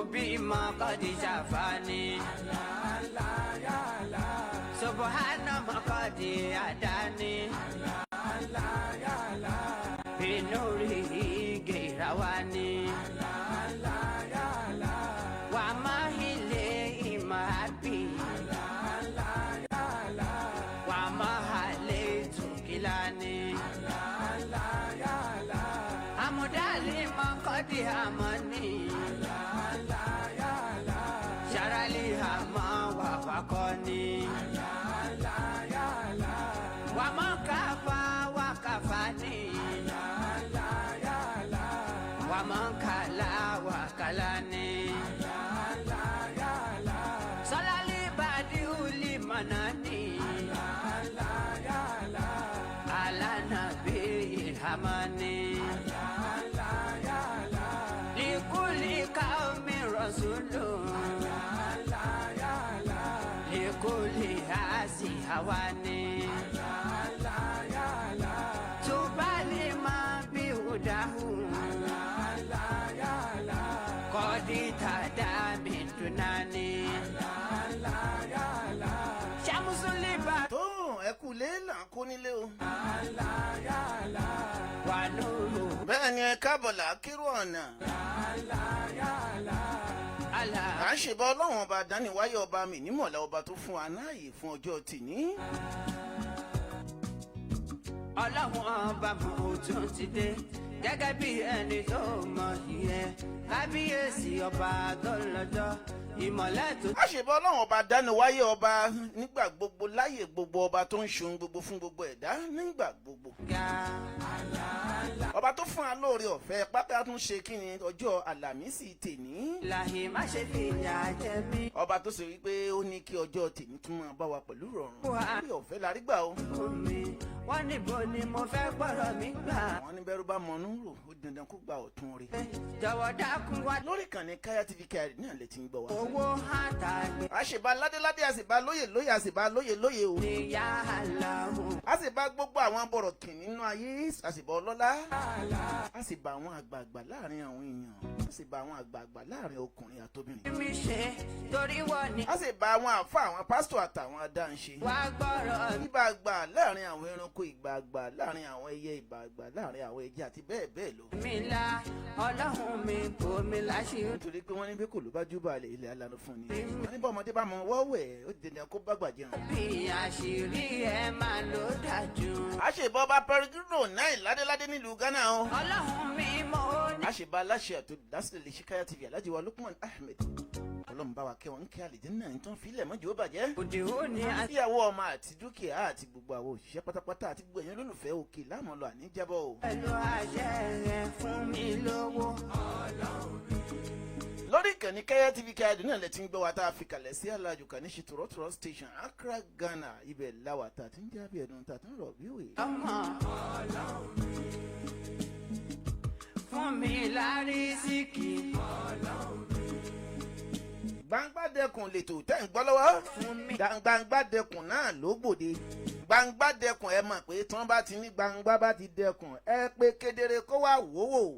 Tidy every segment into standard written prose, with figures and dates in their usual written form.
bima qad shafani subhana ma qad adani binurihi gairawani wa ma ilayhi mahabbi wa ma halaytu kilani amudali ma qad amani sharali hama wa fakoni wa ma kafa wa kafani wa man kala wa kalani salali badi uli manani ala nabi hamani likuli kaumi rasulun likuli hasi hawani tubali ma bi udahu kodi tada bintunani shamusuliba tó ẹ kú lé là ń kó nílé o. wa nuru bẹ́ẹ̀ ni ẹ káàbọ̀ là á kírú ọ̀nà. ala à ń ṣèbá ọlọ́run ọba dáníwáyé ọba mi nímọ̀lá ọba tó fún wa náàyè fún ọjọ́ tìní. ọlọ́run ọba mo tún ti dé gẹ́gẹ́ bí ẹni tó mọ ìyẹn kábíyèsí ọba tó lọ́jọ́ ìmọ̀lẹ́ tó a ṣèbá ọlọ́run ọba dáníwáyé ọba nígbà gbogbo láyè gbogbo ọba tó ń ṣohun gbogbo fún gbogbo ẹ̀dá nígbà gbogbo. ga ọba tó fún wa lóore ọ̀fẹ́ pápá tún ṣe kí ni ọjọ́ àlàmísì tèní. láhì má ṣe fìyà jẹ mí ọba tó ṣe wípé ó ní kí ọjọ́ tèní tún máa bá wa pẹ̀lú rọrùn. Wà. lórí ọ̀fẹ́ la rí gbà o. fún mi wọ́n níbo ni mo fẹ́ gbọ́dọ̀ mi gbà àwọn níbẹ̀rù bá mọnú rò ó dandan kó gba ọ̀tún rí. jọ̀wọ́ dákun wá lórí ìkànnì Kaya TV Kaya náà lè ti ń gbọ́ wa. owó àtàgbé a sì bá ládéládé a sì bá lóyè lóyè a sì bá lóyè lóyè o. níyà aláhùn a sì bá gbogbo àwọn bọ̀rọ̀ kì nínú ayé a sì bá ọlọ́lá. a sì bá àwọn àgbààgbà láàrin àwọn èèyàn a sì bá àwọn àgbààgbà láàrin ọkùnrin àtobìnrin. mi ṣe torí wọ́n ní a sì bá àwọn àfa àwọn pásítọ̀ àtàwọn adáǹṣe. wá gbọ́rọ̀ mi ìbà àgbà láàrin àwọn ẹranko ìgbà àgbà láàrin àwọn ẹyẹ ìbà àgbà láàrin àwọn ẹja àti bẹ́ẹ̀ bẹ́ẹ̀ lọ. mi la ọlọ́run mi kò mi láṣìírí. nítorí pé wọ́n ní bí kò ló bá júbà lè ilẹ̀ alánú fún ni. wọ́n ní bá ọmọdé bá mọ wọ́wẹ̀ ó dènà kó bá gbà jẹun. bí àṣírí ẹ máa ló dájú. a ṣe bọ́ bá pẹ́rẹ́dúró náà ládéládé nílùú Ghana o. ọlọ́run mi mo ní. a ṣe bá aláṣẹ àti olùdásílẹ̀ lè ṣe Kaya TV Alhaji wa Lukman Ahmed. ọlọ́run bá wa kẹ́ wọn kí àlejò náà ń tán fílẹ̀ mọ́jọ́ ó bàjẹ́. òde òní àti ìyàwó ọmọ àti dúkìá àti gbogbo àwọn òṣìṣẹ́ pátápátá àti gbogbo ẹ̀yàn olólùfẹ́ òkè láàmú lọ àníjábọ̀ o. pẹ̀lú àṣẹ rẹ fún mi lówó. lórí ìkànnì Kaya TV Kaya náà lẹ ti ń gbọ́ wa tá a fi kalẹ̀ sí alájò kan ní ṣe tòrọ́tòrọ́ station Accra Ghana ibẹ̀ láwà tá a ti ń jábí ẹ̀dùn tá a ti ń rọ̀ bí òwe. ọmọ fún mi lárísìkì. Gbangba Dekun lètò tẹ́ ń gbọ́ lọ́wọ́. fún mi Gbangba Dekun náà ló gbòde. Gbangba Dekun ẹ mọ̀ pé tí wọ́n bá ti ní Gbangba bá ti dẹkùn ẹ pé kedere kó wá wòwò.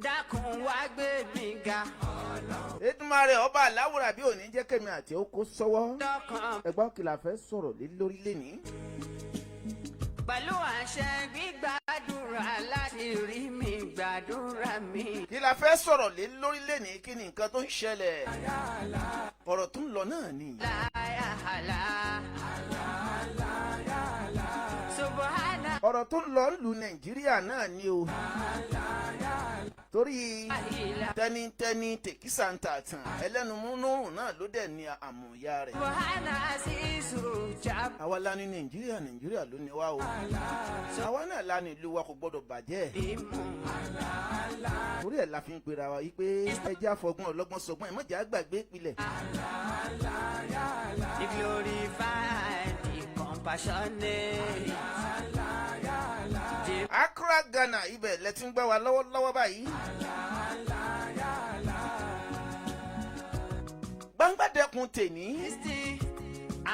dákun wá gbé mi ga. Èdùmàrè ọba aláwòrán bí òní jẹ́ kémi àti ó kó sọ́wọ́. dọ́kan ẹ̀gbọ́n kìlà fẹ́ sọ̀rọ̀ lé lórí lẹ́ni. pẹ̀lú àṣẹ gbígbàdúrà láti rí mi gbàdúrà mi. kìlà fẹ́ sọ̀rọ̀ lé lórí lẹ́ni kí ni nǹkan tó ń ṣẹlẹ̀. ọ̀rọ̀ tó ń lọ náà ni. láyàhálà subahana ọ̀rọ̀ tó ń lọ lù Nàìjíríà náà ni o. torí àhìlà tẹnitẹni tèkísà ń ta tàn ẹlẹ́nu múnúrùn náà ló dẹ̀ ní àmúyá rẹ̀. subahana sísù jà. àwa la ní Nàìjíríà ló ní wa o. àwa náà la ní ìlú wa kò gbọ́dọ̀ bàjẹ́. bímú torí ẹ̀ la fi ń pera wa yìí pé ẹjẹ́ àfọgbọ́n ọlọ́gbọ́n sọgbọ́n ẹ̀ mọ̀jà gbàgbé ìpìlẹ̀. the glorified the compassionate. Accra Ghana ibẹ̀ lẹ ti ń gbá wa lọ́wọ́lọ́wọ́ báyìí. Gbangba Dekun tèní.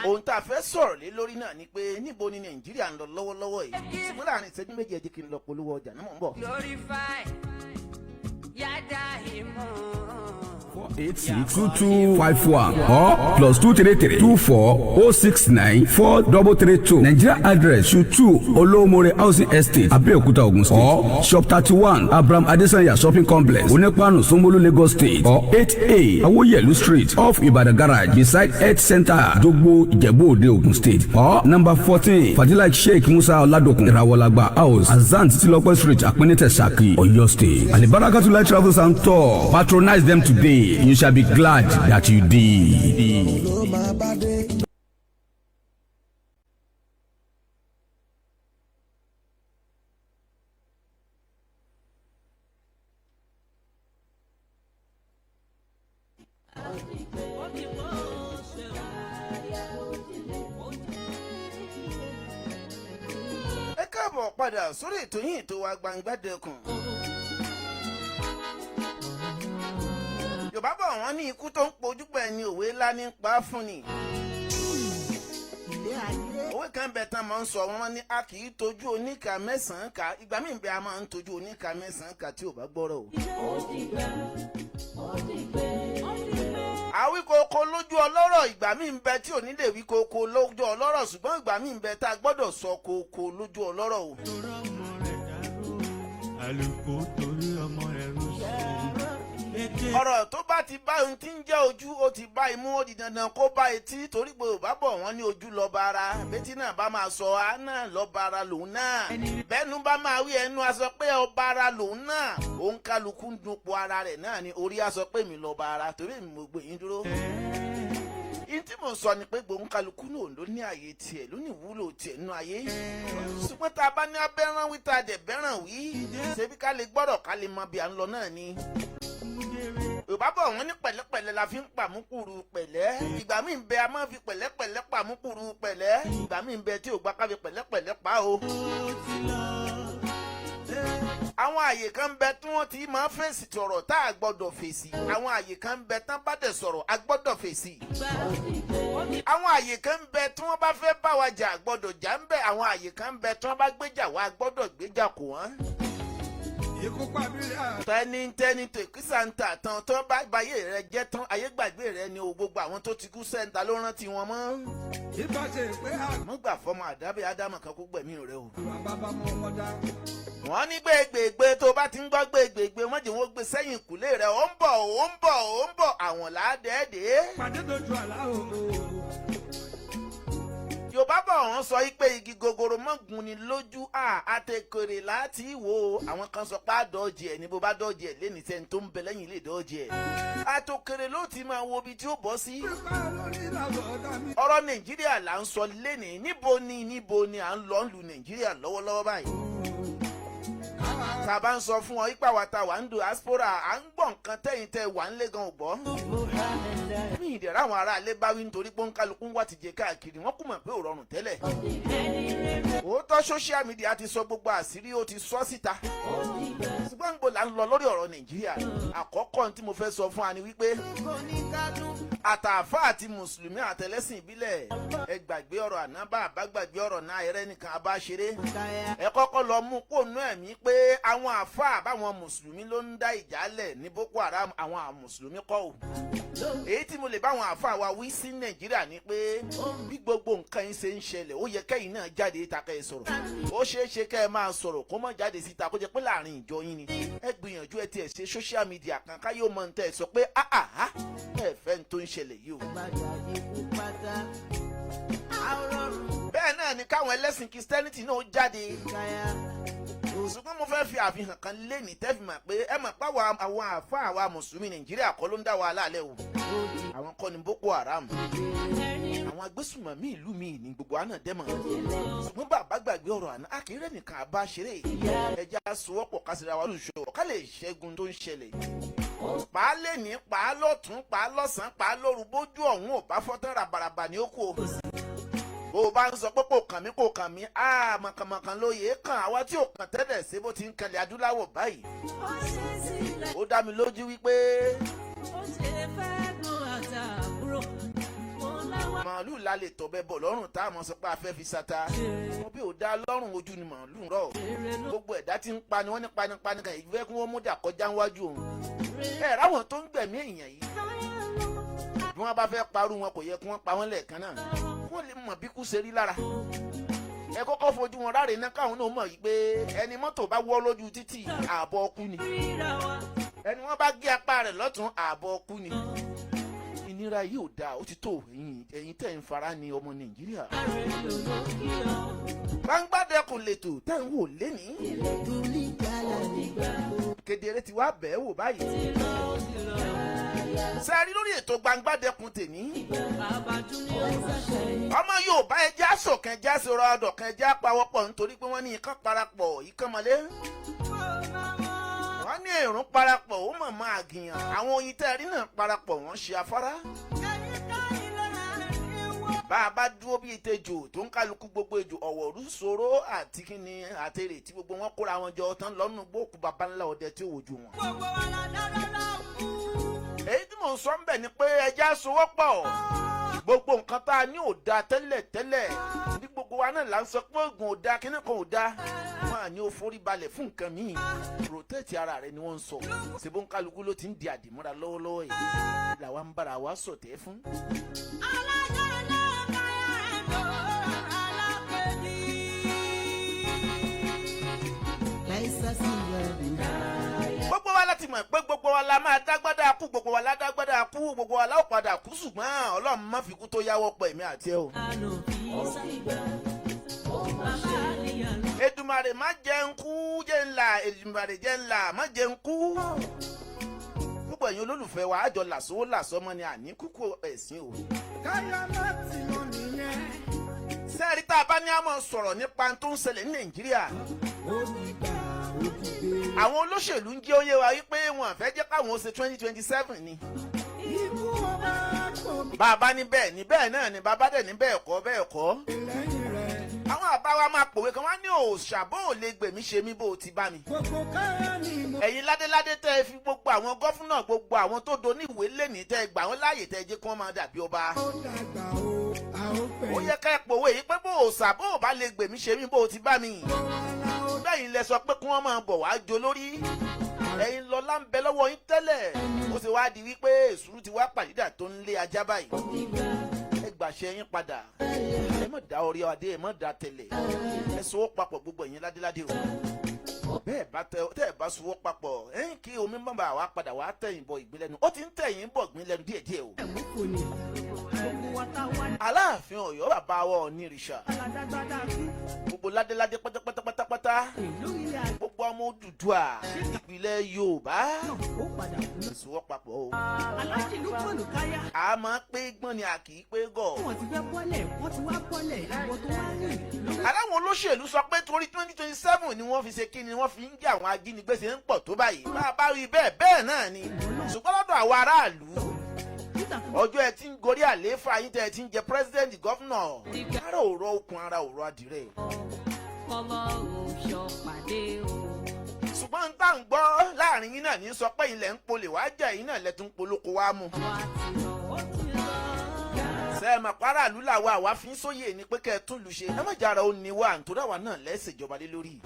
ohun tá a fẹ́ sọ̀rọ̀ lé lórí náà ni pé níbo ni Nàìjíríà ń lọ lọ́wọ́lọ́wọ́ yìí. ṣùgbọ́n láàrin ìṣẹ́jú méjì ẹ jẹ́ kí n lọ polówó ọjà náà mò ń bọ̀. glorify yada imu 080862251 or +23324069432. Nigeria address Shutu Olomore Housing Estate, Abeokuta, Ogun State, or shop 31 Abraham Adesanya Shopping Complex, Onepanu, Somolu, Lagos State, or 8A Awoyelu Street off Ibadan Garage beside Health Center, Jogbo, Ijebu-Ode, Ogun State, or number 14 Fadila Sheikh Musa Oladokun, Rawolagba House, Azan Tilopo Street, Akpenete Saki, Oyo State. And the Barakatullah Travels and Tour. Patronize them today. You shall be glad that you did. Ẹ káàbọ̀ padà sórí ètò yín ètò wa Gbangba Dekun. Yorùbá bọ̀ wọ́n ní ikú tó ń pojú pẹ̀ ní òwe ńlá ní pa fún ni. Òwe kan bẹ̀ tán máa ń sọ wọ́n ní a kì í tojú oníkà mẹ́sàn-án ká, ìgbà míì bẹ́ẹ̀ a máa ń tojú oníkà mẹ́sàn-án ká tí ò bá gbọ́rọ̀ o. Àwíkoko lójú ọlọ́rọ̀ ìgbà míì ń bẹ tí ò ní lè wí koko lójú ọlọ́rọ̀, ṣùgbọ́n ìgbà míì ń bẹ tá a gbọ́dọ̀ sọ koko lójú ọlọ́rọ̀ o. Ọ̀rọ̀ tó bá ti bá ohun tí ń jẹ́ ojú ó ti bá imú ó di dandan kó bá etí, torí pé Yorùbá bọ̀ wọ́n ní ojú lọ́ba ara, betí náà bá máa sọ á náà lọ́ba ara lòun náà, bẹ́ẹ̀nu bá máa wí ẹnu a sọ pé ọba ara lòun náà, òun kálukú ń dupò ara rẹ̀ náà ni orí a sọ pé mi lọ́ba ara, torí mi mo gbé yín dúró. Ihun tí mò ń sọ ni pé gbòun kálukú náà ló ní ààyè tiẹ̀ ló ní ìwúlò tiẹ̀ nínú ayé, ṣùgbọ́n tá a bá ní abẹ́rán wí tá a dẹ̀ bẹ́ràn wí, ṣebí ká lè gbọ́dọ̀ ká lè mọ bí à ń lọ náà ni. Yorùbá bọ̀ wọ́n ní pẹ̀lẹ́pẹ̀lẹ́ la fi ń pàmùkùrù pẹ̀lẹ́, ìgbà míì ń bẹ a máa fi pẹ̀lẹ́pẹ̀lẹ́ pàmùkùrù pẹ̀lẹ́, ìgbà míì ń bẹ tí ò gbà ká fi pẹ̀lẹ́pẹ̀lẹ́ pa o. Àwọn àyè kan ń bẹ tí wọ́n ti máa fèsì tọ̀rọ̀ tá a gbọ́dọ̀ fèsì, àwọn àyè kan ń bẹ tán bá dẹ̀ sọ̀rọ̀ a gbọ́dọ̀ fèsì. Àwọn àyè kan ń bẹ tí wọ́n bá fẹ́ bá wa jà gbọ́dọ̀ jà ń bẹ, àwọn àyè kan ń bẹ tí wọ́n bá gbéjà wa gbọ́dọ̀ gbéjà kò wọ́n. Tẹ́ni tó ìkísà ń ta tán tó bá báyé rẹ jẹ́ tán ayé gbàgbé rẹ ni o, gbogbo àwọn tó ti kú sẹ́ńtà ló rántí wọn mọ́. Mo gbà fọmọ àdábẹ́ Ádámù kan kó gbẹ̀mí rẹ o. Wọ́n ní gbégbègbè tó bá ti ń gbọ́ gbégbègbè wọ́n jẹ́ wọ́n gbé sẹ́yìn ìkùlé rẹ̀ ó ń bọ̀ àwọn làádẹ́ẹ̀dẹ́. Yorùbá bọ̀ wọ́n sọ pé igi gogoro mọ́gun ni lójú àtẹkèrè láti wò, àwọn kan sọ pé àdọ́jì ẹ̀ ní bó bá dọ́jì ẹ̀ lẹ́ni sẹ́ni tó ń bẹ lẹ́yìn lè dọ́jì ẹ̀, àtòkèrè ló ti máa wo ibi tí ó bọ́ sí. Ọ̀rọ̀ Nàìjíríà là ń sọ lẹ́nìí, níbo ni à ń lọ lu Nàìjíríà lọ́wọ́lọ́wọ́ báyìí. Tá a bá ń sọ fún ọ ipa wa ta wà ń do diaspora à ń gbọ́ nǹkan tẹ́yìn tẹ́ wà ń lé gan ògbọ́. Mi ìdẹ̀rẹ̀ àwọn ará ilé bá wí nítorí pé kálukú ń wá ti jẹ káàkiri wọ́n kú mọ̀ pé ò rọrùn tẹ́lẹ̀. Òótọ́ social media ti sọ gbogbo àṣírí ó ti sọ síta. Ṣùgbọ́n gbogbo là ń lọ lórí ọ̀rọ̀ Nàìjíríà. Àkọ́kọ́ tí mo fẹ́ sọ fún wa ni wípé àtàfà àti mùsùlùmí àtẹlẹ́sìn ìbílẹ̀ ẹ gbàgbé ọ̀rọ̀ ànábà àbágbàgbé ọ̀rọ̀ náà ẹrẹ́ nìkan abáṣeré. Ẹ kọ́kọ́ lọ mú kóònù ẹ̀mí pé àwọn àfà àbáwọn mùsùlùmí ló ń dá ìjálẹ̀ ní Boko Haram, àwọn mùsùlùmí kọ́ ò. Èyí tí mo lè báwọn àfà wa wí sí Nàìjíríà ni pé bí gbogbo nǹkan yín ṣe ń ṣẹlẹ̀ ó yẹ kẹ́yìn náà jáde síta kẹ́ ẹ sọ̀rọ̀. Ó ṣeé ṣe kẹ́ ẹ máa sọ̀rọ̀ kó mọ̀ jáde síta kó jẹ́ pé láàrin ìjọ yín ni. Ẹ gbìyànjú ẹ tiẹ̀ ṣe social media kan ká yóò mọ̀ ní tẹ́ ẹ sọ pé ẹ fẹ́ ní tó ń ṣẹlẹ̀ yìí o. Bẹ́ẹ̀ náà ni káwọn ẹlẹ́sìn Christianity náà jáde. Ṣùgbọ́n mo fẹ́ fi àfihàn kan lé ní tẹ́fìmọ̀ pé ẹ mọ̀ pé àwọn àfa àwa mùsùlùmí Nàìjíríà kọ́ ló ń dá wa láàlẹ́ o. Àwọn kọ́ ni Boko Haram. Àwọn agbésùnmọ̀mí ìlú mi ní gbogbo àná dẹ́mọ̀. Ṣùgbọ́n bàbá gbàgbé ọ̀rọ̀ àná akéré nìkan àbá ṣeré. Ẹja sowọ́pọ̀ kásìra wa lóṣù ká lè ṣẹ́gun tó ń ṣẹlẹ̀. Pa lè ní pa lọ́tún pa lọ́sàn pa lóru bójú ọ̀hún ò bá fọ́tán ràbàràbà ní oko. Bó o bá ń sọ pé kò kàn mí mọ̀kànmọ̀kàn ló yẹ kàn àwa tí ò kàn tẹ́lẹ̀ ṣe bó ti ń kalẹ̀ adúláwọ̀ báyìí. Ó dá mi lójú wípé màálù la lè tọ̀bẹ bọ̀ lọ́rùn tá a mọ̀ sọ pé a fẹ́ fi sata. Wọ́n bí ò dá lọ́rùn ojú ni màálù rọ̀ gbogbo ẹ̀dá tí ń pani wọ́n ní panipani kan ìfẹ́ kí wọ́n mú dà kọjá níwájú òun ráwọn tó ń gbẹ̀mí èèyàn yìí bí wọ́n bá fẹ́ parú wọn kò yẹ kí wọ́n pa wọ́n lẹ́ẹ̀kan náà wọ́n lè mọ̀ bí kú ṣe rí lára ẹ kọ́kọ́ fojú wọn ráre náà káwọn náà mọ̀ yìí pé ẹni mọ́tò bá wọ́ lójú títì ààbọ̀ ọkú ni ẹni wọ́n bá gé apá rẹ̀ lọ́tún ààbọ̀ ọkú ni ìnira yìí ò dáa ó ti tó ẹ̀yin tẹ́ ń fara ní ọmọ Nàìjíríà. Gbangba Dekun lètò tẹ́ ń wò lẹ́ni kedere ti wá bẹ́ẹ̀ wò báyìí sẹ́ẹ̀rí lórí ètò Gbangba Dekun tèmi ọmọ Yorùbá ẹja sọ̀kan ẹja sọ̀rọ̀ ọ̀dọ̀kan ẹja pawọ́pọ̀ nítorí pé wọ́n ní ikán parapọ̀ ikán mọ́lé wọ́n ní èrún parapọ̀ ó mọ̀ máa gìyàn àwọn oyin tẹ́ẹ̀rí náà parapọ̀ wọ́n ṣe afárá bá a bá dúró bí ìtejò tó ń kálukú gbogbo ejò ọ̀wọ̀rú ṣòro àti kíni àtẹrè tí gbogbo wọn kóra wọn jọ tán lọ́nù gbóòkú baba ńlá ọdẹ tí ó wojú wọn. èyí tí mò ń sọ ń bẹ̀ ni pé ẹja sowọ́pọ̀ gbogbo nǹkan tá a ní ò da tẹ́lẹ̀ bí gbogbo wa náà là ń sọ pé oògùn ò da kíní kan ò da wọn à ní o forí balẹ̀ fún nǹkan míì protect ara rẹ ni wọ́n ń sọ ṣèbó ń kálukú ló ti ń di àdìmúra lọ́wọ́lọ́wọ́ yìí làwa ń bára wa sọ̀tẹ́ fún. gbogbo wa láti mọ̀ pé gbogbo wa la máa dágbádá kú gbogbo wa la dágbádá kú gbogbo wa la ó padà kú ṣùgbọ́n Ọlọ́run má fi kú tó yáwọ́ pọ̀ èmi àti ẹ o. Èdùmàrè má jẹ́ ń kú jẹ́ ńlá Èdùmàrè jẹ́ ńlá má jẹ́ ń kú. púpọ̀ ẹ̀yin olólùfẹ́ wa àjọ làsówó làsọ́mọ́ ni àní kúkú ẹ̀sìn o. káyọ̀ láti lọ nìyẹn. sẹ́ẹ̀rí tá a bá ní a máa sọ̀rọ̀ nípa tó ń ṣẹlẹ̀ ní Nàìjíríà àwọn olóṣèlú ń jẹ́ óyé wa wípé wọn fẹ́ jẹ́ káwọn ó ṣe 2027 ni. bàbá ní bẹ́ẹ̀ ni bẹ́ẹ̀ náà ni bàbá dẹ̀ ní bẹ́ẹ̀ kọ́. àwọn àbá wa máa pòwe kan wá ní òòṣà bó ò lè gbèmí ṣe mí bó o ti bá mi. ẹ̀yin ládéládé tẹ́ ẹ fi gbogbo àwọn gọ́fúnà gbogbo àwọn tó do ní ìwé lẹ́nìí tẹ́ ẹ gbà wọ́n láàyè tẹ́ ẹ jẹ́ kí wọ́n máa dàbí ọba. ó yẹ ká ẹ pòwe yìí pé bó òòṣà bó ò bá lè gbèmí ṣe mí bó o ti bá mi. bẹ́yìn lẹ sọ pé kí wọ́n máa bọ̀ wá jo lórí ẹ̀yin lọ́lá ń bẹ lọ́wọ́ yín tẹ́lẹ̀ ó sì wá di wípé èsúrú ti wá pàdídà tó ń lé ajá báyìí ẹ gbàṣẹ yín padà ẹ má dá orí adé ẹ má dá tẹ̀lẹ̀ ẹ sowọ́ papọ̀ gbogbo ẹ̀yin ládéládé o bẹ́ẹ̀ bá tẹ́ ẹ bá sowọ́ papọ̀ ẹ̀yin kí omi má bàa wá padà wá tẹ̀yìn bọ ìgbín lẹ́nu ó ti ń tẹ̀yìn bọ̀ gbín lẹ́nu díẹ̀díẹ̀ o. Aláàfin Ọ̀yọ́ bàbá wa Onírìṣà gbogbo ládéládé pátápátá gbogbo ọmọ Odùduwà ìpìlẹ̀ Yorùbá ìṣòwò papọ̀ o. a máa pé gbọ́n ni a kì í pé gọ̀. aláwọn olóṣèlú sọ pé torí 2027 ni wọ́n fi ṣe kí ni wọ́n fi ń jẹ́ àwọn ajínigbé ṣe ń pọ̀ tó báyìí. bá a bá rí bẹ́ẹ̀ náà ni ṣùgbọ́n lọ́dọ̀ àwọn aráàlú ọjọ́ ẹ ti ń gorí àlééfà yín tẹ́ ẹ ti ń jẹ pírẹsidẹ́ǹtì gọ́fúnà ara ò rọ okùn ara ò rọ adìrẹ. ṣùgbọ́n n tá à ń gbọ́ láàrin yín náà ní sọ pé ilẹ̀ ń polè wá jà yín náà lẹ́tún polóko wá mú. sẹ́ẹ̀mà pàráàlú làwa àwa fi ń sóyè ní pé kẹ́ ẹ tún lù ṣe ẹ má jára ó ní wá nítorí àwa náà lẹ́sẹ̀ ìjọba lé lórí.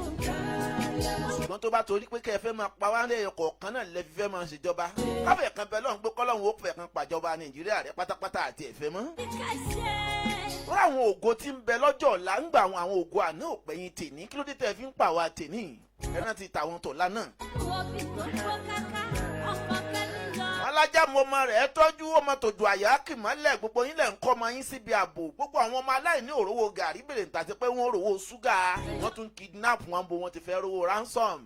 ṣùgbọ́n tó bá torí pé kẹ́ ẹ fẹ́ máa pa wá lẹ́yìn kọ̀ọ̀kan náà lẹ́fi fẹ́ máa ṣèjọba káfíẹ̀ kan bẹ lọ́hùn pé kọ́lọ́hùn ó fẹ́ kan pàjọba Nàìjíríà rẹ pátápátá àti ẹ̀fẹ́ mọ́. wọ́n àwọn ògo tí ń bẹ lọ́jọ́ ọ̀la ń gbà àwọn ògo àná òpẹ́yìn tèní kí ló dé tẹ́ fi ń pa àwa tèní ẹ̀rọ ti tàwọn tọ̀la náà. alájà mo ọmọ rẹ̀ tọ́jú ọmọ tòjú àyà kì mọ́lẹ̀ gbogbo yín lẹ̀ ń kọ́ ọmọ yín síbi ààbò gbogbo àwọn ọmọ aláìní òrówó gàrí bèrè ń tàṣe pé wọ́n òrówó ṣúgà wọ́n tún kidnap wọn bó wọn ti fẹ́ rówó ransom.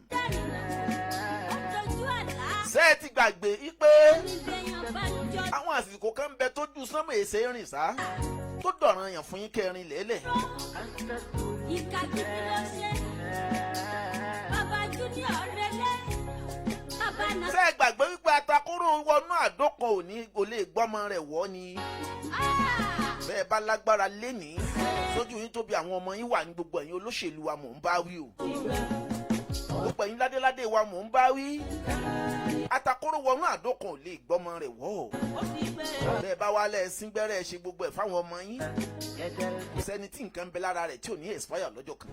ṣé ẹ ti gbàgbé wípé àwọn àsìkò kan ń bẹ tójú sánmọ̀ èsè rìn sá tó dọ̀ràn yàn fún yín kẹrin lélẹ̀. ìka gidi ló ṣe bàbá junior rẹlẹ bàbá náà. ṣé ẹ gbàgbé wípé atakóró wọnú àdókan òní kò lè gbọ́mọ rẹ̀ wọ́ ni. bẹ́ẹ̀ bá lágbára lénìí sójú yín tó bí àwọn ọmọ yín wà ní gbogbo ẹ̀yin olóṣèlú wa mò ń bá wí o. gbogbo ẹ̀yin ládéládé wa mò ń bá wí. Atakóró wọnú àdó kan ò lè gbọ́mọ rẹ̀ wọ̀. Bẹ́ẹ̀ bá wá lẹ́ẹ̀sìn gbẹ́rẹ́ ṣe gbogbo ẹ̀ fáwọn ọmọ yín. Kò sẹ́ni tí nǹkan ń bẹ lára rẹ̀ tí ò ní expire lọ́jọ́ kan.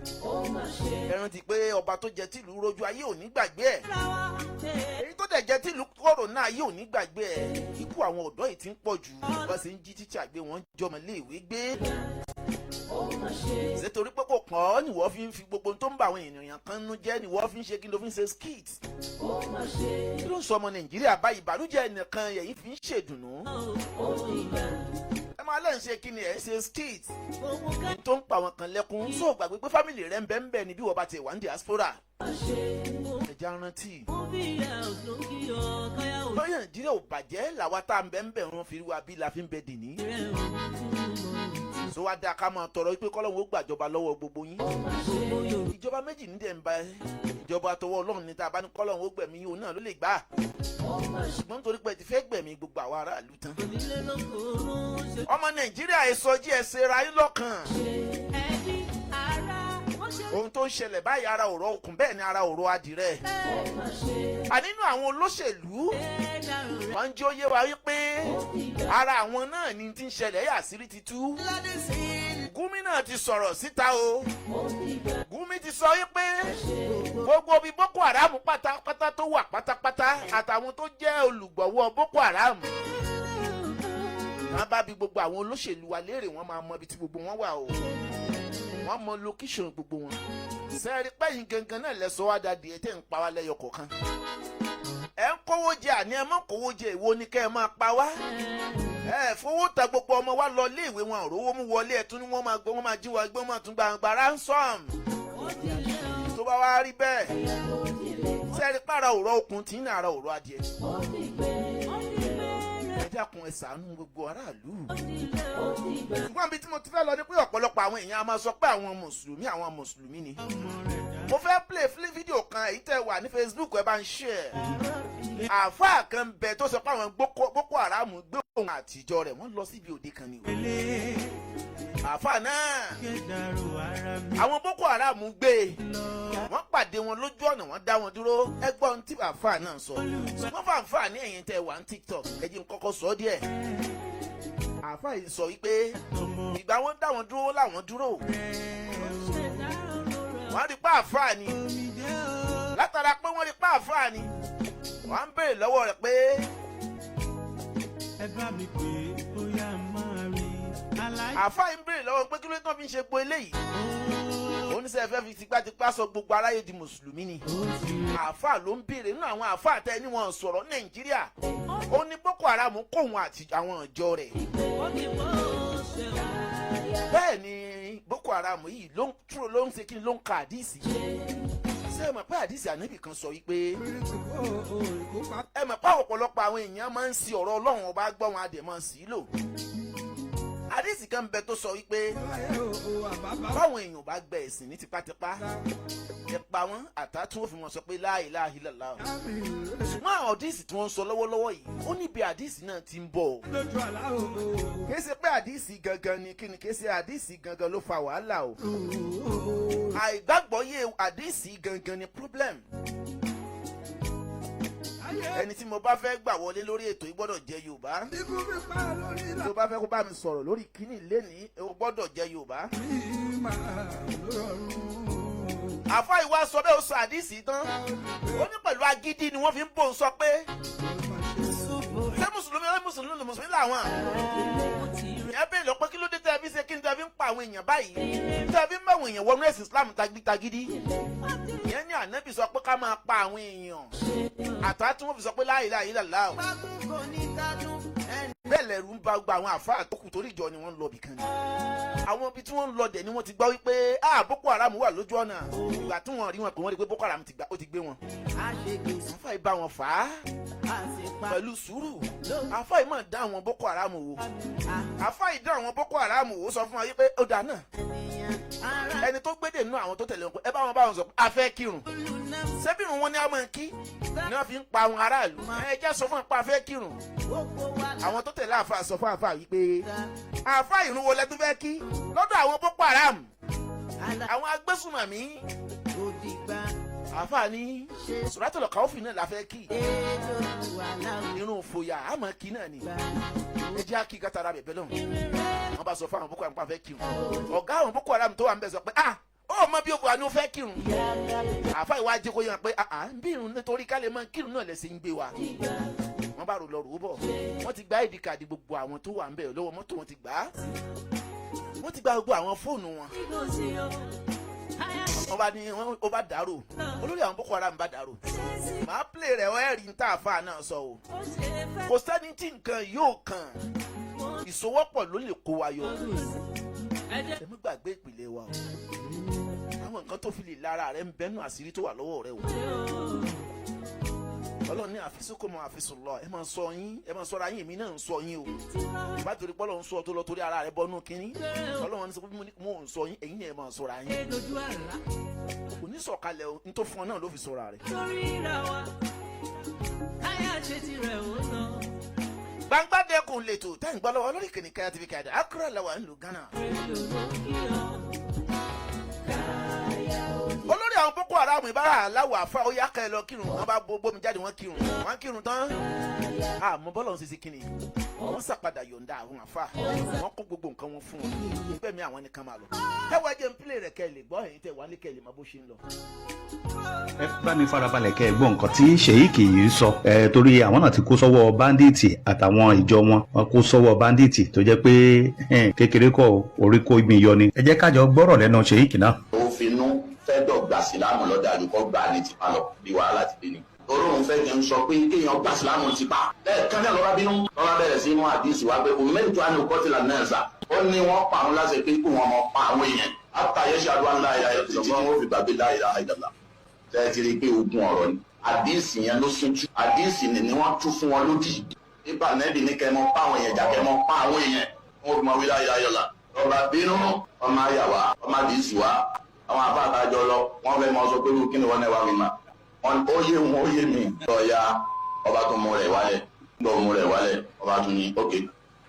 Ẹ rántí pé ọba tó jẹ tìlú rojú ayé ò ní gbàgbé ẹ̀. Èyí tó dẹ̀ jẹ tìlú kòrónà ayé ò ní gbàgbé ẹ̀. Ikú àwọn ọ̀dọ́ yìí ti ń pọ̀ jù. Bá ṣe ń jí tíṣà gbé wọn jọmọ léèwé gbé. Ṣé torí pé kò kàn ọ́ ni wọ́n fi ń fi gbogbo tó ń bá àwọn ènìyàn kan nú jẹ́ ni wọ́n fi ń ṣe kí ló fi ń ṣe skit. Kí ló ń sọ ọmọ Nàìjíríà báyìí ìbànújẹ́ ẹnìkan yẹ̀yìn fi ń ṣèdùnnú. Ẹ máa lẹ́yìn ṣe kí ni ẹ̀ ń ṣe skit. Tó ń pa àwọn kan lẹ́kún sọ gbàgbé pé fámìlì rẹ̀ ń bẹ ń bẹ ni bí wọ́n bá ti wà ní diaspora. Ẹja rántí. Báyọ̀ Nàìjíríà ò bàjẹ́ làwa tá à ń bẹ ń bẹ wọn fi wá bí la fi ń bẹ dì ní. So wá dá ká máa tọrọ pé kọ́lọ́hún ó gbàjọba lọ́wọ́ gbogbo yín. Ìjọba méjì ní dẹ̀ ń ba ìjọba tọwọ́ Ọlọ́run ní tá a bá ní kọ́lọ́hún ó gbẹ̀mí òun náà ló lè gbà. Ṣùgbọ́n nítorí pé ẹ ti fẹ́ gbẹ̀mí gbogbo àwọn aráàlú tán. Ọmọ Nàìjíríà ẹ sọjí ẹ ṣe ra yín lọ́kàn. Ohun tó ń ṣẹlẹ̀ báyìí ara òrò okùn bẹ́ẹ̀ ni ara òrò adìrẹ. Ànínú àwọn olóṣèlú wọ́n ń jẹ́ ó yé wa wípé ara àwọn náà ni ti ń ṣẹlẹ̀ àṣírí ti tú. Gúmi náà ti sọ̀rọ̀ síta o. Gúmi ti sọ wípé gbogbo bí Boko Haram pátápátá tó wà pátápátá àtàwọn tó jẹ́ olùgbọ̀wọ́ Boko Haram. Wọ́n bá bi gbogbo àwọn olóṣèlú wa léèrè wọ́n máa mọ ibi tí gbogbo wọn wà o. Wọ́n mọ location gbogbo wọn. Sẹ́ẹ̀rí pẹ́yìn gangan náà lẹ́sọ̀ wá dàdí ẹ̀ tẹ́ ń pa wá lẹ́yọ kọ̀ọ̀kan. Ẹ ń kówó jẹ àní ẹ mọ́ kówó jẹ ìwo ni kẹ́ ẹ máa pa wá. Ẹ fowó ta gbogbo ọmọ wa lọ léèwé wọn òrówó mú wọlé ẹ̀ tún ní wọ́n máa gbọ́ wọ́n máa jí wa gbé wọ́n máa tún gbàǹgbà ransom. Tó bá wá rí bẹ́ẹ̀ sẹ́ẹ̀rí pàrọ̀ òrọ̀ okùn tí ń nà ara òrọ̀ adìẹ. Ẹ dákun ẹ ṣàánú gbogbo aráàlú. Ṣùgbọ́n ibi tí mo ti fẹ́ lọ ni pé ọ̀pọ̀lọpọ̀ àwọn èèyàn a máa sọ pé àwọn mùsùlùmí ni. Mo fẹ́ play fídíò kan èyí tẹ́ wà ní Facebook ẹ bá ń share. Àáfàá kan bẹ tó sọ pé àwọn Boko Haram gbé òun àtijọ́ rẹ̀ wọ́n lọ síbi òde kan ni o. Àáfàá náà àwọn Boko Haram gbé wọ́n pàdé wọn lójú ọ̀nà wọ́n dá wọn dúró ẹgbọ́n tí àáfàá náà sọ. Wọ́n fàǹfà ní ẹ̀yìn tẹ́ wà ní TikTok ẹ jẹ́ n kọ́kọ́ sọ díẹ̀. Àáfàá yìí sọ wípé ìgbà wọn dá wọn dúró láwọn dúró. Wọ́n rí pa àáfàá ni látara pé wọ́n rí pa àáfàá ni wọ́n ń béèrè lọ́wọ́ rẹ̀ pé ẹ bá mi pè é bóyá máa rí aláì. Àáfàá ń béèrè lọ́wọ́ pé kí ló tán fi ń ṣe po eléyìí. Oníṣẹ́ fẹ́ fi tipátipá sọ gbogbo aráyé di mùsùlùmí ni. Àáfàá ló ń béèrè nínú àwọn àáfàá tẹ́ ní wọn sọ̀rọ̀ Nàìjíríà. Ó ní Boko Haram kó òun àti àwọn ìjọ rẹ̀. Bẹ́ẹ̀ ni Boko Haram yìí ló ń ṣe kí ni ló ń ka àdìsí. Ṣé ẹ mọ̀ pé àdìsí ànábì kan sọ wípé ẹ mọ̀ pé ọ̀pọ̀lọpọ̀ àwọn èèyàn máa ń si ọ̀rọ̀ Ọlọ́run ọba gbọ́ wọn adẹ̀ máa sì í lò. Àdìsí kan bẹ tó sọ wípé báwọn èèyàn bá gbẹ ẹ̀sìn ní tipátipá ẹ pa wọn àtà tí wọ́n fi wọn sọ pé la ilaha illallah. Ṣùgbọ́n àwọn àdìsí tí wọ́n ń sọ lọ́wọ́lọ́wọ́ yìí ó níbi àdìsí náà ti ń bọ̀. Kìí ṣe pé àdìsí gangan ni kí ni kìí ṣe àdìsí gangan ló fa wàhálà o. Àìgbàgbọ́yé àdìsí gangan ni problem. Ẹni tí mo bá fẹ́ gbà wọlé lórí ètò yìí gbọ́dọ̀ jẹ́ Yorùbá. Tó bá fẹ́ kó bá mi sọ̀rọ̀ lórí kíní lénìí ó gbọ́dọ̀ jẹ́ Yorùbá. Àfáà ìwà sọ bẹ́ẹ̀ ó sọ àdìsí tán. Ó ní pẹ̀lú agídí ni wọ́n fi ń bò ń sọ pé ṣé mùsùlùmí làwọn. Ìyẹn bẹ́ẹ̀ lọ pé kí ló dé tẹ́ fi ṣe kí ni tẹ́ fi ń pa àwọn èèyàn báyìí. Tẹ́ fi ń bá àwọn èèyàn wọnú ẹ̀sìn Islam tagídí. Ìyẹn ní ànábì sọ pé ká máa pa àwọn èèyàn. Àtà tí wọ́n fi sọ pé la ilaha illallah. Bẹ́ẹ̀ lẹ̀rù ń ba gbogbo àwọn àfáà tó kù torí ìjọ ni wọ́n ń lọ bìkan ni. Àwọn ibi tí wọ́n ń lọ dẹ̀ ni wọ́n ti gbọ́ wípé Boko Haram wà lójú ọ̀nà. Ìgbà tí wọ́n rí wọn pé wọ́n rí pé Boko Haram ó ti gbé wọn. Àfáà yìí bá wọn fà á pẹ̀lú sùúrù. Àfáà yìí máa dá àwọn Boko Haram wò. Àfáà yìí dá àwọn Boko Haram wò sọ fún wa wípé ó dáa náà. Ẹni tó gbédè nínú àwọn tó tẹ̀lé wọn ẹ bá wọn sọ pé a fẹ́ kírun. Ṣébìrún wọn ni a máa kí ni wọ́n fi ń pa àwọn aráàlú. Ẹ jẹ́ sọ fún apá a fẹ́ kírun. Àwọn tó tẹ̀lé àfáà sọ fún àfáà wípé àfáà ìrun wo lẹ tún fẹ́ kí lọ́dọ̀ àwọn Boko Haram. Àwọn agbésùnmọ̀mí àfáà ní suratul Khawfi náà la fẹ́ kí irun fòyà àmọ́ kí náà ni ẹ jẹ́ kí kátàrà bẹ̀bẹ̀ lọ́hùn wọ́n bá sọ fún àwọn Boko Haram fẹ́ kírun ọ̀gá àwọn Boko Haram tó wà ń bẹ̀ sọ pé ó mọ bí ogun àni ó fẹ́ kírun àfáà ìwà ajé kó yàn pé bí irun nítorí ká lè mọ kírun náà lẹ́sìn ń gbé wa wọ́n bá rò lọ rò ó bọ̀ wọ́n ti gba ID card gbogbo àwọn tó wà ń bẹ̀ lọ́wọ́ mọ́tò wọn ti gbà á wọ́n ti gba gbogbo àwọn fóònù wọn wọ́n bá ní ó bá dàrú olórí àwọn Boko Haram bá dàrú màá play rẹ̀ ọ́ ẹ̀rí ń tà àfáà náà sọ o kò sẹ́ni tí nǹkan yóò kàn ìsowọ́pọ̀ ló lè kó wa yọ ẹ mú gbàgbé ìpìlẹ̀ wa o àwọn nǹkan tó fi lè lára rẹ̀ ń bẹ́nu àṣírí tó wà lọ́wọ́ rẹ̀ o Ọlọ́run ní àfisúkòmọ̀ àfisùnlọ ẹ máa sọ yín ẹ máa sọra yín èmi náà ń sọ yín o ìbá torí pé Ọlọ́run sọ tó lọ torí ara rẹ̀ bọ́nú kínní Ọlọ́run ní sọ pé mo ń sọ yín ẹ̀yin náà ẹ máa sọra yín kò ní sọ̀kalẹ̀ o ní tó fún ọ náà ló fi sọra rẹ̀. Gbangba Dekun lẹ́tọ̀ tẹ́ ń gbọ́ lọ́wọ́ lórí kìnìún Kaya TV Kaya Accra làwọn ń lu Ghana. Olórí àwọn Boko Haram ìbára aláwọ̀ àfa ó yá ká ẹ lọ kírun wọn bá bómi jáde wọn kírun tán àmọ́ bọ́lọ̀ ń sisi kíni wọ́n sàpadà yọ̀ǹda àwọn àfa wọ́n kó gbogbo nǹkan wọn fún wọn bẹ́ẹ̀ mi àwọn nìkan máa lọ. ẹ wá jẹ́ n pílẹ̀ rẹ̀ kẹ́ ẹ lè gbọ́ ẹ̀yin tẹ̀ wá ní kẹ́ ẹ lè máa bó ṣe ń lọ. ẹ bá mi farabalẹ̀ kẹ́ ẹ gbọ́ nǹkan tí Sheikh yìí sọ torí àwọn náà ti kó sọ́wọ́ báńdíìtì àtàwọn ìjọ wọn kó sọ́wọ́ báńdíìtì tó jẹ́ pé kékeré kọ́ orí kó ibi yọ ni ẹ jẹ́ kájọ gbọ́rọ̀ lẹ́nu Sheikh náà. ó finú fẹ́ dọ̀gba sílámù lọ́dà àdúgbò gbà ní tipa lọ bí wàhálà ti dé ni. Ọlọ́run fẹ́ kí n sọ pé kéèyàn gba sílámù tipa lẹ́ẹ̀kan náà lọ́ba bínú lọ́ba bẹ̀rẹ̀ sí mú àdìsí wa pé òmìnirítọ́ àni òkọ́tìlá náà sà ó ní wọ́n pa àwọn láṣẹ pé kí wọ́n mọ pa àwọn èèyàn àtàyè ṣáàdù ńlá ìlà ẹ̀ títí wọ́n fi gbàgbé láìra àìdàlà tẹ́ ti rí pé ogun ọ̀rọ̀ ni àdìsí yẹn ló sún jù àdìsí ni wọ́n tún fún wọn lódì nípa nẹ́ẹ̀dì ní kẹ́ mọ́ pa àwọn èèyàn jà kẹ́ mọ́ pa àwọn èèyàn wọ́n fi mọ wí láìra ayọ̀là lọ́ba bínú ọmọ àyàwá ọmọ àdìsí wa àwọn afáàtàjọ lọ wọn fẹ́ mọ sọ pé kí ni wọn náà wá mi mà ó yé mi lọ́ọ̀yà ọba tó mú rẹ̀ wálẹ̀ gbọ́ mú rẹ̀ wálẹ̀ ọba tún ní ókè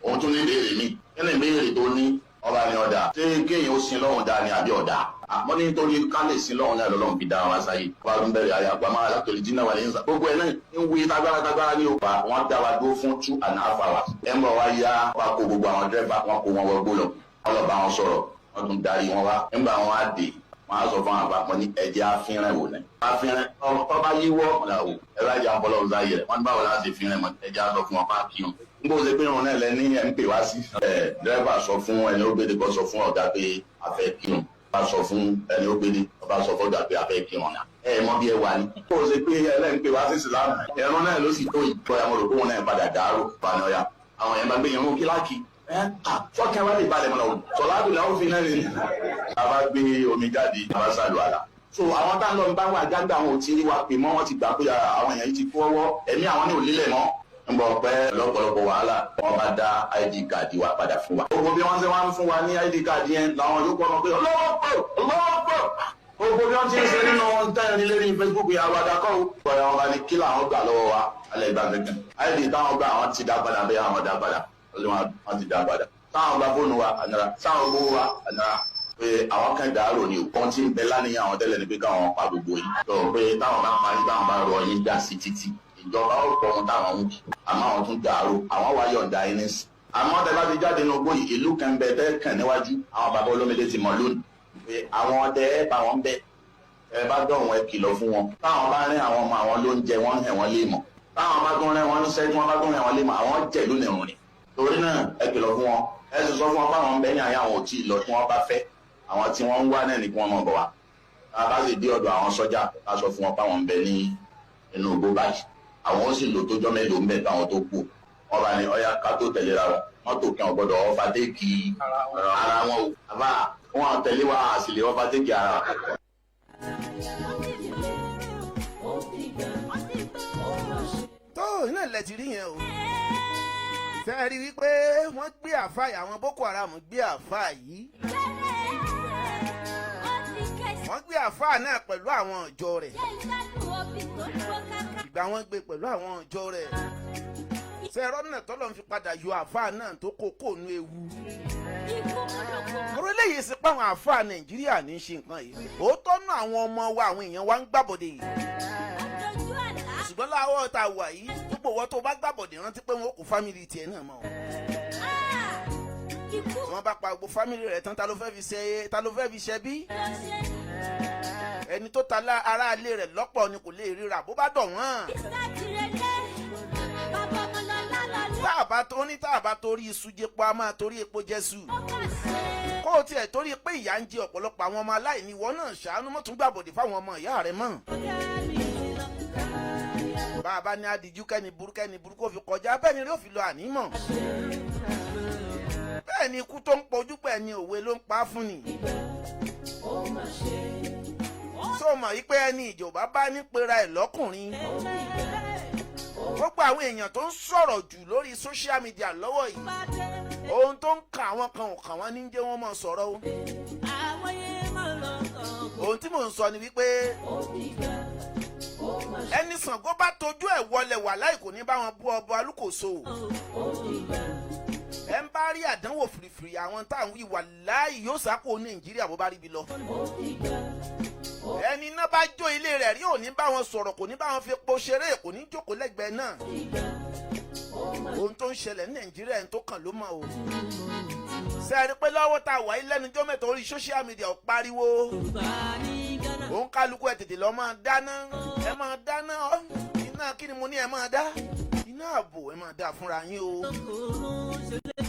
òun tún ní béèrè mi kí ni béèrè tó ní ọba ní ọ̀dà ṣé kéèyàn ó sin lọ́hùn dáa ni àbí ọ̀dà àmọ́ nítorí ká lè sin lọ́hùn náà lọ́lọ́hùn fi dá wa sáyé ọba tún bẹ̀rẹ̀ ayé àgbàmọ́ alákòlì dínà wà lẹ́yìn sá gbogbo ẹ̀ náà ń wí tagbára ní òpá wọn dá wa dúró fún 2.5 hours ẹ̀ ń bọ̀ wá yá wa kó gbogbo àwọn dírẹ́fà wọn kó wọn wọgbó lọ wọn lọ bá wọn sọ̀rọ̀ wọn tún darí wọn wá nígbà wọn á dé wọn á sọ fún àwọn àpapọ̀ ní ẹ̀jẹ̀ àfihàn wò ní. àfihàn ọba yíwọ́ ọ̀làwò ẹ̀rọ ajá ń bọ́ lọ́wọ́ sáyé rẹ̀ wọ́n báwo láti fi rìn mọ́ ẹ̀jẹ̀ á sọ fún wọn páàkì hàn. n bó ṣe pé irun náà lẹ ní ẹ̀ ń pè wá sí. dírẹ́fà sọ fún ẹni ó gbéde kó sọ fún ọ̀gá pé a fẹ́ kírun bá sọ fún ẹni ó gbéde ọba sọ fún ọ̀gá pé a fẹ́ kírun náà. ẹ mọ bí ẹ wà ní. bó ṣe pé ẹlẹ́ni pè wá sí ìsìlámù ẹ̀rọ náà ló sì tó ìgbọ́ya mo rò pé òun náà padà dàrú panọ́yà àwọn yẹn bá gbé irun kíláàkì fọ́kẹ́ wá lè balẹ̀ mọ́nà òun sọ̀ládùn làwọn fi náà nìyí. a bá gbé omi jáde a bá sálù àlà. so àwọn tá ń lọ bá wà jágbá àwọn ò tí rí wa pè mọ́ wọ́n ti gbà pé àwọn èèyàn yìí ti kú ọwọ́ ẹ̀mí àwọn ní òlílẹ̀ mọ́. ń bọ̀ pẹ́ lọ́pọ̀lọpọ̀ wàhálà wọ́n bá dá ID card wa padà fún wa. gbogbo bí wọ́n ṣe wá ń fún wa ní ID card yẹn làwọn yóò kọ́ pé ọlọ́wọ́pọ̀ gbogbo bí wọ́n ti ń ṣe nínú tẹ́yìn lérí Facebook yà wà dákọ́ o. bọ̀dọ̀ wọn bá ní kí làwọn gbà lọ́wọ́ wa alẹ́ ìgbà kankan ID táwọn gbà àwọn ti dá padà bẹ́ẹ̀ àwọn dá padà wọ́n ti dá padà táwọn gba fóònù wa ànàrà táwọn gbówó wa ànàrà pé àwọn kan dàárò ni òkun tí ń bẹ lánìyàn àwọn tẹ́lẹ̀ ní pé káwọn pa gbogbo yìí tó pé táwọn bá parí táwọn bá rọ yín dá sí títì ìjọba ó pọ̀ ohun táwọn ń kí àmọ́ àwọn tún dàárò àwọn wá yọ̀ǹda ẹni sí. àmọ́ tẹ bá ti jáde ní ogbó yìí ìlú kan bẹ tẹ́ kàn níwájú àwọn bàbá olómìnira ti mọ̀ lónìí pé àwọn ọdẹ ẹ bá wọn bẹ ẹ bá dọ̀wọ́n ẹ kìlọ̀ fún wọn táwọn bá rín àwọn ọmọ àwọn lóúnjẹ wọn hẹ̀ wọ́n lé mọ̀ táwọn bá tún rẹ́ wọn ní sẹ́jú wọn bá tún hẹ̀ wọ́n lé mọ̀ àwọn jẹ̀ lónìí rùn ni torí náà ẹ kìlọ̀ fún wọn ẹ sì sọ fún wọn báwọn ń bẹ ní àyà àwọn ò tí ì lọ tí wọn bá fẹ́ àwọn tí wọn ń wá náà ní kí wọn mọ bọ wá a bá sì dé ọ̀dọ̀ àwọn sọ́jà a sọ fún wọn báwọn ń bẹ ní inú igbó báyìí àwọn ó sì lò tó jọ mélòó ń bẹ táwọn tó kù wọn bá ní ọyá ká tó tẹ̀lé ra wọn mọ́tò kí wọn gbọ́dọ̀ ọfàdéèkì ara wọn o àbá wọn tẹ̀lé wa àsìlè ọfàdéèkì ara wọn. tó iná ilẹ̀ ti rí yẹn o ṣe rí wípé wọ́n gbé àfáà àwọn Boko Haram gbé àfáà yìí wọ́n gbé àfáà náà pẹ̀lú àwọn ọ̀jọ́ rẹ̀ ìgbà wọ́n gbé pẹ̀lú àwọn ọ̀jọ́ rẹ̀ ṣe ẹ̀rọ náà tọ́lọ́ fi padà yọ àfáà náà tó kókó nú ewu orílẹ̀ yìí sí pé àwọn àáfàá Nàìjíríà ní í ṣe nǹkan yìí òótọ́ nù àwọn ọmọ wa àwọn èèyàn wa ń gbàbọ̀dé yìí ṣùgbọ́n láwọ́ ta wà yìí gbogbo wọn tó bá gbàbọ̀dé rántí pé wọn kò fámìlì tiẹ̀ náà mọ́ tí wọ́n bá pa gbogbo fámìlì rẹ̀ tán ta ló fẹ́ fi ṣe bí ẹni tó ta ará ilé rẹ̀ lọ́pọ̀ ni kò lè ríra bó bá dọ̀ wọ́n. táàbà torí iṣu jẹpo a máa torí epo jẹ́sù kó o tiẹ̀ torí pé ìyà ń jẹ ọ̀pọ̀lọpọ̀ àwọn ọmọ aláìní ìwọ náà ṣàánú mọ́ tún gbàbọ̀dé fáwọn ọmọ ìyá rẹ̀ mọ́. bàbá ní adìjú kẹ́ni burú kó fi kọjá bẹ́ẹ̀ ni rí òfin lọ ànímọ̀ bẹ́ẹ̀ ni ikú tó ń pojú pẹ̀ ni òwe ló ń pa fún ni. sọ mọ̀ wípé ẹni ìjọba bá ní pera ẹ̀ lọ́kùnrin gbogbo àwọn èèyàn tó ń sọ̀rọ̀ jù lórí social media lọ́wọ́ yìí ohun tó ń kan àwọn kan ò kàn wọ́n ní jẹ́ wọ́n mọ̀ sọ̀rọ̀ o. ohun tí mò ń sọ ni wípé ẹni Ṣàngó bá tojú ẹ̀ wọlé wà láì kò ní bá wọn bú ọbọ alúkòso ẹ ń bá rí àdánwò fìrìfìrì àwọn táwọn ìwà láì yóò sáko Nàìjíríà bó bá rí bi lọ ẹni iná bá jó ilé rẹ̀ rí ò ní bá wọn sọ̀rọ̀ kò ní bá wọn fi epo ṣeré kò ní jókòó lẹ́gbẹ̀ẹ́ náà ohun tó ń ṣẹlẹ̀ ní Nàìjíríà ẹni tó kàn ló mọ̀ o ṣe é rí pé lọ́wọ́ tá a wà yí lẹ́nujọ́ mẹ́ta orí social media ò pariwo òun kálukú ẹ̀ tètè lọ́ máa dáná ẹ máa dáná iná kí ni mo ní ẹ máa dá iná ààbò ẹ máa dá fúnra yín o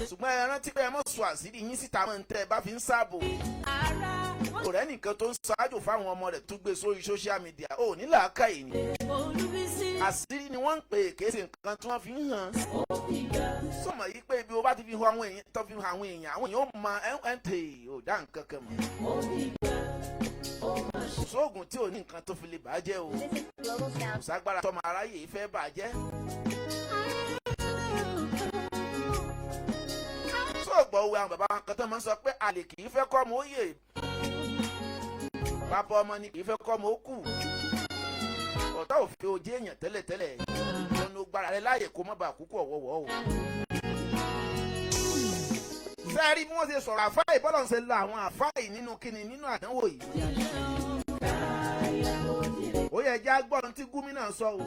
ṣùgbọ́n ẹ rántí pé ẹ mọ̀ sọ àṣírí yín síta mọ́ ń tẹ́ ẹ bá fi ń sáàbò kò rẹ́ nìkan tó ń ṣáájú fáwọn ọmọ rẹ̀ tó gbé sórí social media ò ní làákàyè ni àṣírí ni wọ́n ń pè é kéésì nǹkan tí wọ́n fi ń hàn sọmọ yìí pé ibi o bá ti fi hàn àwọn èèyàn tó fi hàn àwọn èèyàn ó mọ ẹ̀ ń tè ò dá nǹkan kan mọ́ sóògùn tí ò ní nǹkan tó fi lè bàjẹ́ o kò ságbára tọmọ aráyè fẹ́ bàjẹ́. sóògbọ́ òwe àwọn bàbá wọn kan tó máa ń sọ pé àlè kì í fẹ́ kọ́ ọmọ ó yè bàbá ọmọ ni kì í fẹ́ kọ́ ọmọ ó kù ọ̀tá ò fẹ́ ojú èèyàn tẹ́lẹ̀tẹ́lẹ̀ lọ́nà gbára rẹ láàyè kó má bàa kúkú ọ̀wọ́wọ́ o. sẹ́ẹ̀rí bí wọ́n ṣe sọ̀rọ̀ àfáì bọ́lọ̀ ń ṣe la àwọn àfáì nínú kíni nínú àdánwò yìí. ó yẹ já gbọ́n tí gómìnà sọ o.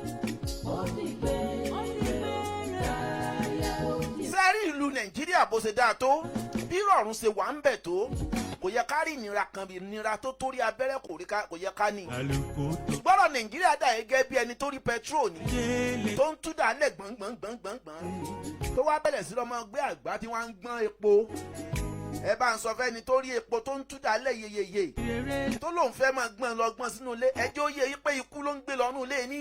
sẹ́ẹ̀rí ìlú Nàìjíríà bó ṣe dáa tó bí rọ̀rùn ṣe wà ń bẹ̀ tó kò yẹ ká rí ìnira kan bí ìnira tó torí abẹ́rẹ́ kò yẹ ká ní. gbọ́dọ̀ Nàìjíríà dà gẹ́gẹ́ bí ẹni tó rí pẹtrol ní tó ń túdà lẹ̀ gbọ̀ngbọ̀ngbọ̀ngbọ̀n tó wá bẹ̀rẹ̀ sí lọ́mọ gbé àgbá tí wọ́n ń gbọ́n epo ẹ bá ń sọ fẹ́ni tó rí epo tó ń túdà lẹ̀ yeyeye tó lóun fẹ́ máa gbọ́n lọ gbọ́n sínú ilé ẹjọ́ yẹ yí pé ikú ló ń gbé lọ́nù ilé ní.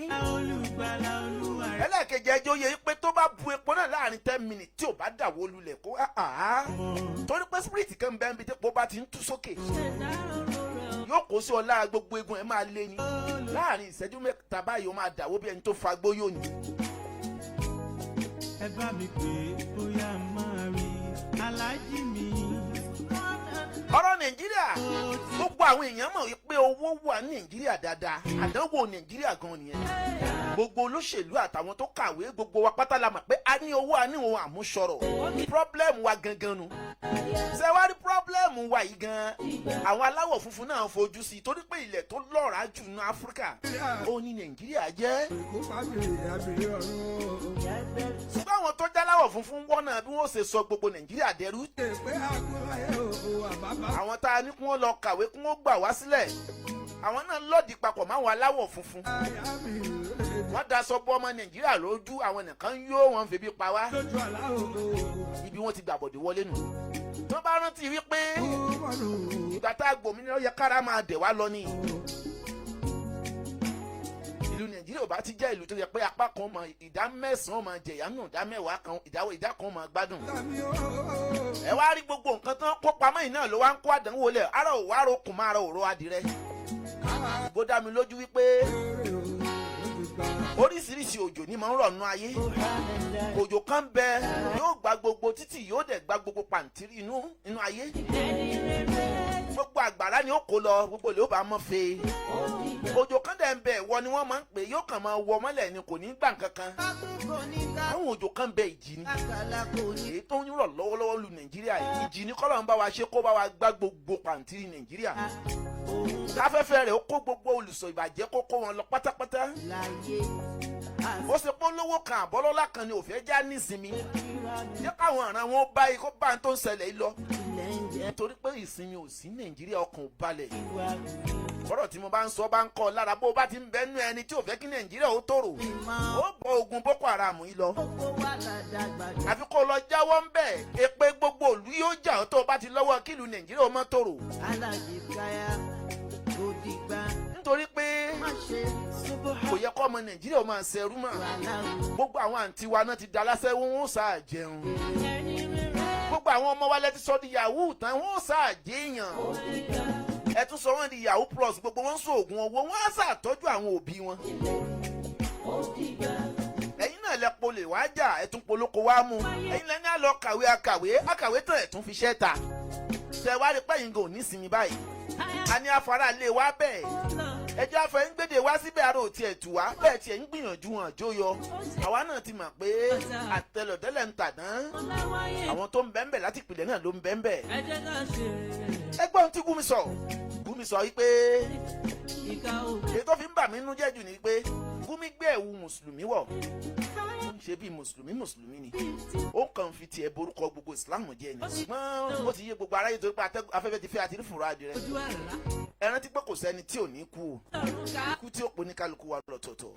ẹlẹ́ẹ̀kejì ẹjọ́ yẹ yí pé tó bá bu epo náà láàrin 10 minutes tí ò bá dàwó lulẹ̀ kó torí pé spirit kan bẹ́ẹ̀ bí tẹ́pọ̀ bá ti ń tú sókè yóò kó sí ọlá gbogbo egun ẹ̀ máa lé ní láàrin ìṣẹ́jú mẹ́ta báyìí ó máa dàwó bí ẹni tó fagbó yóò ní. ẹ bá mi pè é bóyá máa rí aláàjì mi. ọ̀rọ̀ Nàìjíríà gbogbo àwọn èèyàn mọ̀ wípé owó wà ní Nàìjíríà dáadáa àdánwò Nàìjíríà gan nìyẹn gbogbo olóṣèlú àtàwọn tó kàwé gbogbo wa pátá la mọ̀ pé a ní owó a ní ohun àmúṣọrọ̀ problem wa gangan nu ṣe wá rí problem wa yìí gan àwọn aláwọ̀ funfun náà fojú sí i torí pé ilẹ̀ tó lọ́ràá jù ní Áfíríkà ó ní Nàìjíríà jẹ́ ṣùgbọ́n àwọn tó jáláwọ̀ funfun wọ́n náà bí wọ́n ṣe sọ gbogbo Nàìjíríà dẹrú àwọn tá a ní kí wọ́n lọ kàwé kí wọ́n gbà wá sílẹ̀ àwọn náà lọ́ọ̀dì papọ̀ máwọn aláwọ̀ funfun wọ́n daṣọ bọ́ ọmọ Nàìjíríà lójú àwọn nìkan yóò wọ́n febi pa wá ibi wọ́n ti gbàbọ̀dé wọlé nù tó bá rántí wípé ìgbà tá a gbòmìnira yẹ kára máa dẹ̀ wá lọ ní ìlú Nàìjíríà ò bá ti jẹ́ ìlú tó yẹ pé apá kan mọ ìdá 9 máa jẹ̀yà nù ìdá 10 kan ìdá kan máa gbádùn ẹ wá rí gbogbo nǹkan tán kó pamọ́ yìí náà ló wá ń kó àdánwò lẹ̀ ara ò wá rokùn máa ra òró adìrẹ bó dá mi lójú wípé oríṣiríṣi òjò ní máa ń rọ̀ nú ayé òjò kan bẹ yóò gba gbogbo títì yóò dẹ̀ gba gbogbo pàǹtírí inú ayé gbogbo àgbàrá ni ó kó lọ gbogbo ilé ó bá mọ́ fe òjò kan dẹ̀ ń bẹ ìwọ ni wọ́n máa ń pè yóò kàn máa wọ mọ́lẹ̀ ni kò ní gbà kankan àwọn òjò kan bẹ ìjì ni èyí tó ń rọ̀ lọ́wọ́lọ́wọ́ lu Nàìjíríà nàìjíríà yìí ìjì ní kọ́lọ̀ ń bá wa ṣe kó bá wa gbá gbogbo pàǹtírí nàìjíríà káfẹ́fẹ́ rẹ̀ ó kó gbogbo olùsọ ìbàjẹ́ kó kó wọn lọ pátápátá ó ṣe pé olówó kan àbọ́lọ́lá kan ni òfin já nísinmi jẹ́ káwọn ọ̀ràn wọn bá ikú bá ń tó ń ṣẹlẹ̀ yìí lọ nítorí pé ìsinmi ò sí nàìjíríà ọkàn ò balẹ̀ ọ̀rọ̀ tí mo bá ń sọ bá ń kọ́ lára bó bá ti ń bẹ́nu ẹni tí ò fẹ́ kí nàìjíríà ó tòrò ó bọ ogun boko haram yìí lọ àfi kó lọ jáwọ́ ń bẹ̀ èpè gbogbo òlú yóò jà ọ́ tó o bá ti lọ́wọ́ kílù nàìjíríà ó mọ́ tòrò nítorí pé kò yẹ kọ́ ọmọ nàìjíríà ó máa ṣẹrú mọ́ gbogbo àwọn àǹtí wa náà ti da lásẹ̀ wọn ó sáà jẹun gbogbo àwọn ọmọ wa lẹ́ti sọ di yahoo tán wọn ó sáà jẹ́yàn ẹ tún sọ wọn di yahoo plus gbogbo wọn ń sọ oògùn owó wọn á ṣàtọ́jú àwọn òbí wọn ẹ̀yin náà lẹ polè wá jà ẹ tún polóko wá mú ẹ̀yin lẹ́ni á lọ kàwé akàwé tán ẹ̀ tún fi ṣẹ́ ta ṣe wá rí pẹ́yìn gò nísìnyí báyìí a ní afárá lé wa bẹ́ẹ̀ ẹjọ́ afẹ́ ń gbédè wá síbẹ̀ àrò tiẹ̀ tù wá bẹ́ẹ̀ tiẹ̀ ń gbìyànjú hàn jóyọ àwa náà ti mọ̀ pé àtẹlọ̀tẹ́lẹ̀ ń tàdán àwọn tó ń bẹ́ńbẹ̀ láti ìpìlẹ̀ náà ló ń bẹ́ńbẹ̀ ẹgbọ́n tí Gumi sọ wípé èyí tó fi ń bà mí nínú jẹ́ jù ni pé Gumi gbé ẹ̀wù mùsùlùmí wọ̀ ṣe bí mùsùlùmí ni ó kàn fi tiẹ̀ borúkọ gbogbo ìsìláàmù jẹ́ ni ṣùgbọ́n ó ti yé gbogbo aráyé torí pé afẹ́fẹ́ ti fẹ́ àti rí fúnra adìrẹ ẹ rántí pé kò sẹ́ni tí ò ní kú o ikú tí ó pọ̀ ní kálukú wa lọ́tọ̀ọ̀tọ̀.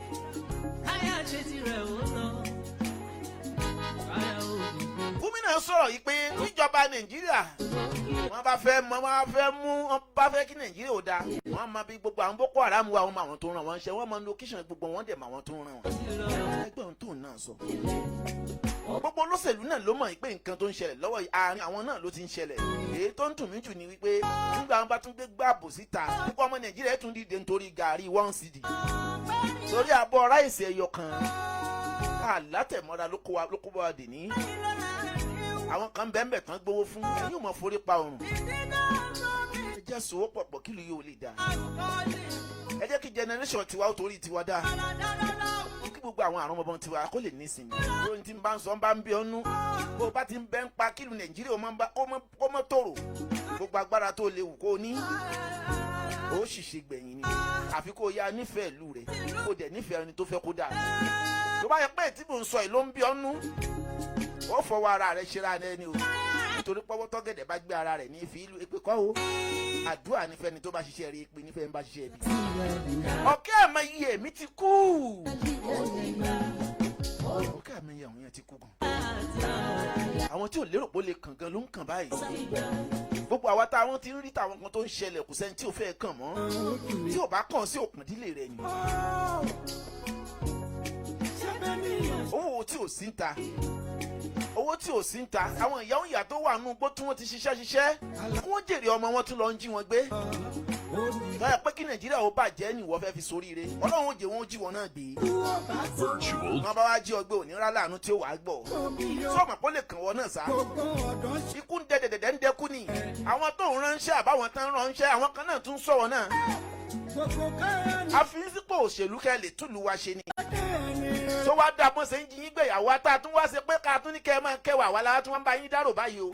gómìnà sọ̀rọ̀ yìí pé níjọba nàìjíríà wọ́n bá fẹ́ kí nàìjíríà ò dáa wọ́n máa bí gbogbo àwọn boko haram wa wọ́n máa wọn tó ràn wọ́n ṣe wọ́n máa location gbogbo wọn dẹ̀ máa wọn tó ràn wọ́n. ẹgbẹ́ ohun tó náà sọ. gbogbo olóṣèlú náà ló mọ̀ pé nǹkan tó ń ṣẹlẹ̀ lọ́wọ́ yìí àárín àwọn náà ló ti ń ṣẹlẹ̀. èyí tó ń dùn mí jù ni wípé nígbà wọn bá tún gbé gbààbò síta gbogbo ọmọ nàìjíríà tún dìde nítorí gàárì 1 cedi. torí àbọ̀ ráìsì ẹyọ kan àlátẹ̀mọ́ra ló kó bá wa dè ní. àwọn kan bẹ́ẹ̀ tán gbowó fún yóò mọ̀ forí pa ọrùn. ẹ jẹ́ sòwò pọ̀pọ̀ kí ló yóò lè dá. ẹ jẹ́ kí generation tiwa ó torí tiwa dá. kí gbogbo àwọn àrùn ọmọ tiwa kó lè ní ìsinmi. lóyún tí n bá ń sọ ń bá ń bí ọ́nú. bó o bá ti ń bẹ́ ń pa kílù nàìjíríà kó mọ́ tòrò. gbogbo agbára tó léwu kó o ní. ó ṣìṣe gbẹ̀yìn ni. àfi kó o ya nífẹ̀ẹ́ ìlú rẹ̀ kó o dẹ̀ nífẹ̀ẹ́ ẹni tó fẹ́ kó dà. tó bá yẹ pé tí mò ń sọ yìí ló ń bí ọ́nú ó fọwọ́ ara rẹ̀ ṣera rẹ̀ ni o nítorí pọ́wọ́ tọ́gẹ̀dẹ̀ bá gbé ara rẹ̀ ní ìfi ìlú èpè kọ́ o àdúrà nífẹ̀ẹ́ ni tó bá ṣiṣẹ́ rí èpè nífẹ̀ẹ́ ń bá ṣiṣẹ́ bí. ọ̀kẹ́ àmọ́ iye mi ti kú ọ̀kẹ́ àmọ́ iye àwọn yẹn ti kú gan. àwọn tí ò lérò pé ó lè kàn gan ló ń kàn báyìí gbogbo àwa táwọn ti ń rí táwọn kan tó ń ṣẹlẹ̀ kò sẹ́ni tí ò fẹ́ kàn mọ́ tí ò bá kàn sí òkàndílé rẹ̀ ni. owó tí ò sí ń ta àwọn ìyá òǹyà tó wà nù gbó tí wọ́n ti ṣiṣẹ́ kí wọ́n jèrè ọmọ wọn tún lọ ń jí wọn gbé. báyọ̀ pé kí nàìjíríà ó bàjẹ́ ni ìwọ fẹ́ fi soríire ọlọ́run òjè wọn ó jí wọn náà gbé. wọ́n bá wá jí ọgbẹ́ òní rálá àánú tí ó wàá gbọ́. sọ́ọ̀mọ̀ kó lè kàn wọ́n náà sá. ikú ń dẹ́dẹ̀dẹ̀ ń dẹ́kú ni àwọn tó ń ránṣẹ́ àbáwọn tán ránṣẹ́ àwọn kan náà tún sọ̀rọ̀ náà. àfihàn sípò òṣèlú kẹ́ lè túlù wa ṣe ni. tó wá dá bó ṣe ń jí yín gbéyàwó ata tún wá ṣe pé ká tún ní kẹ́ ẹ máa kẹwàá wà lára tí wọ́n bá yín dárò báyìí o.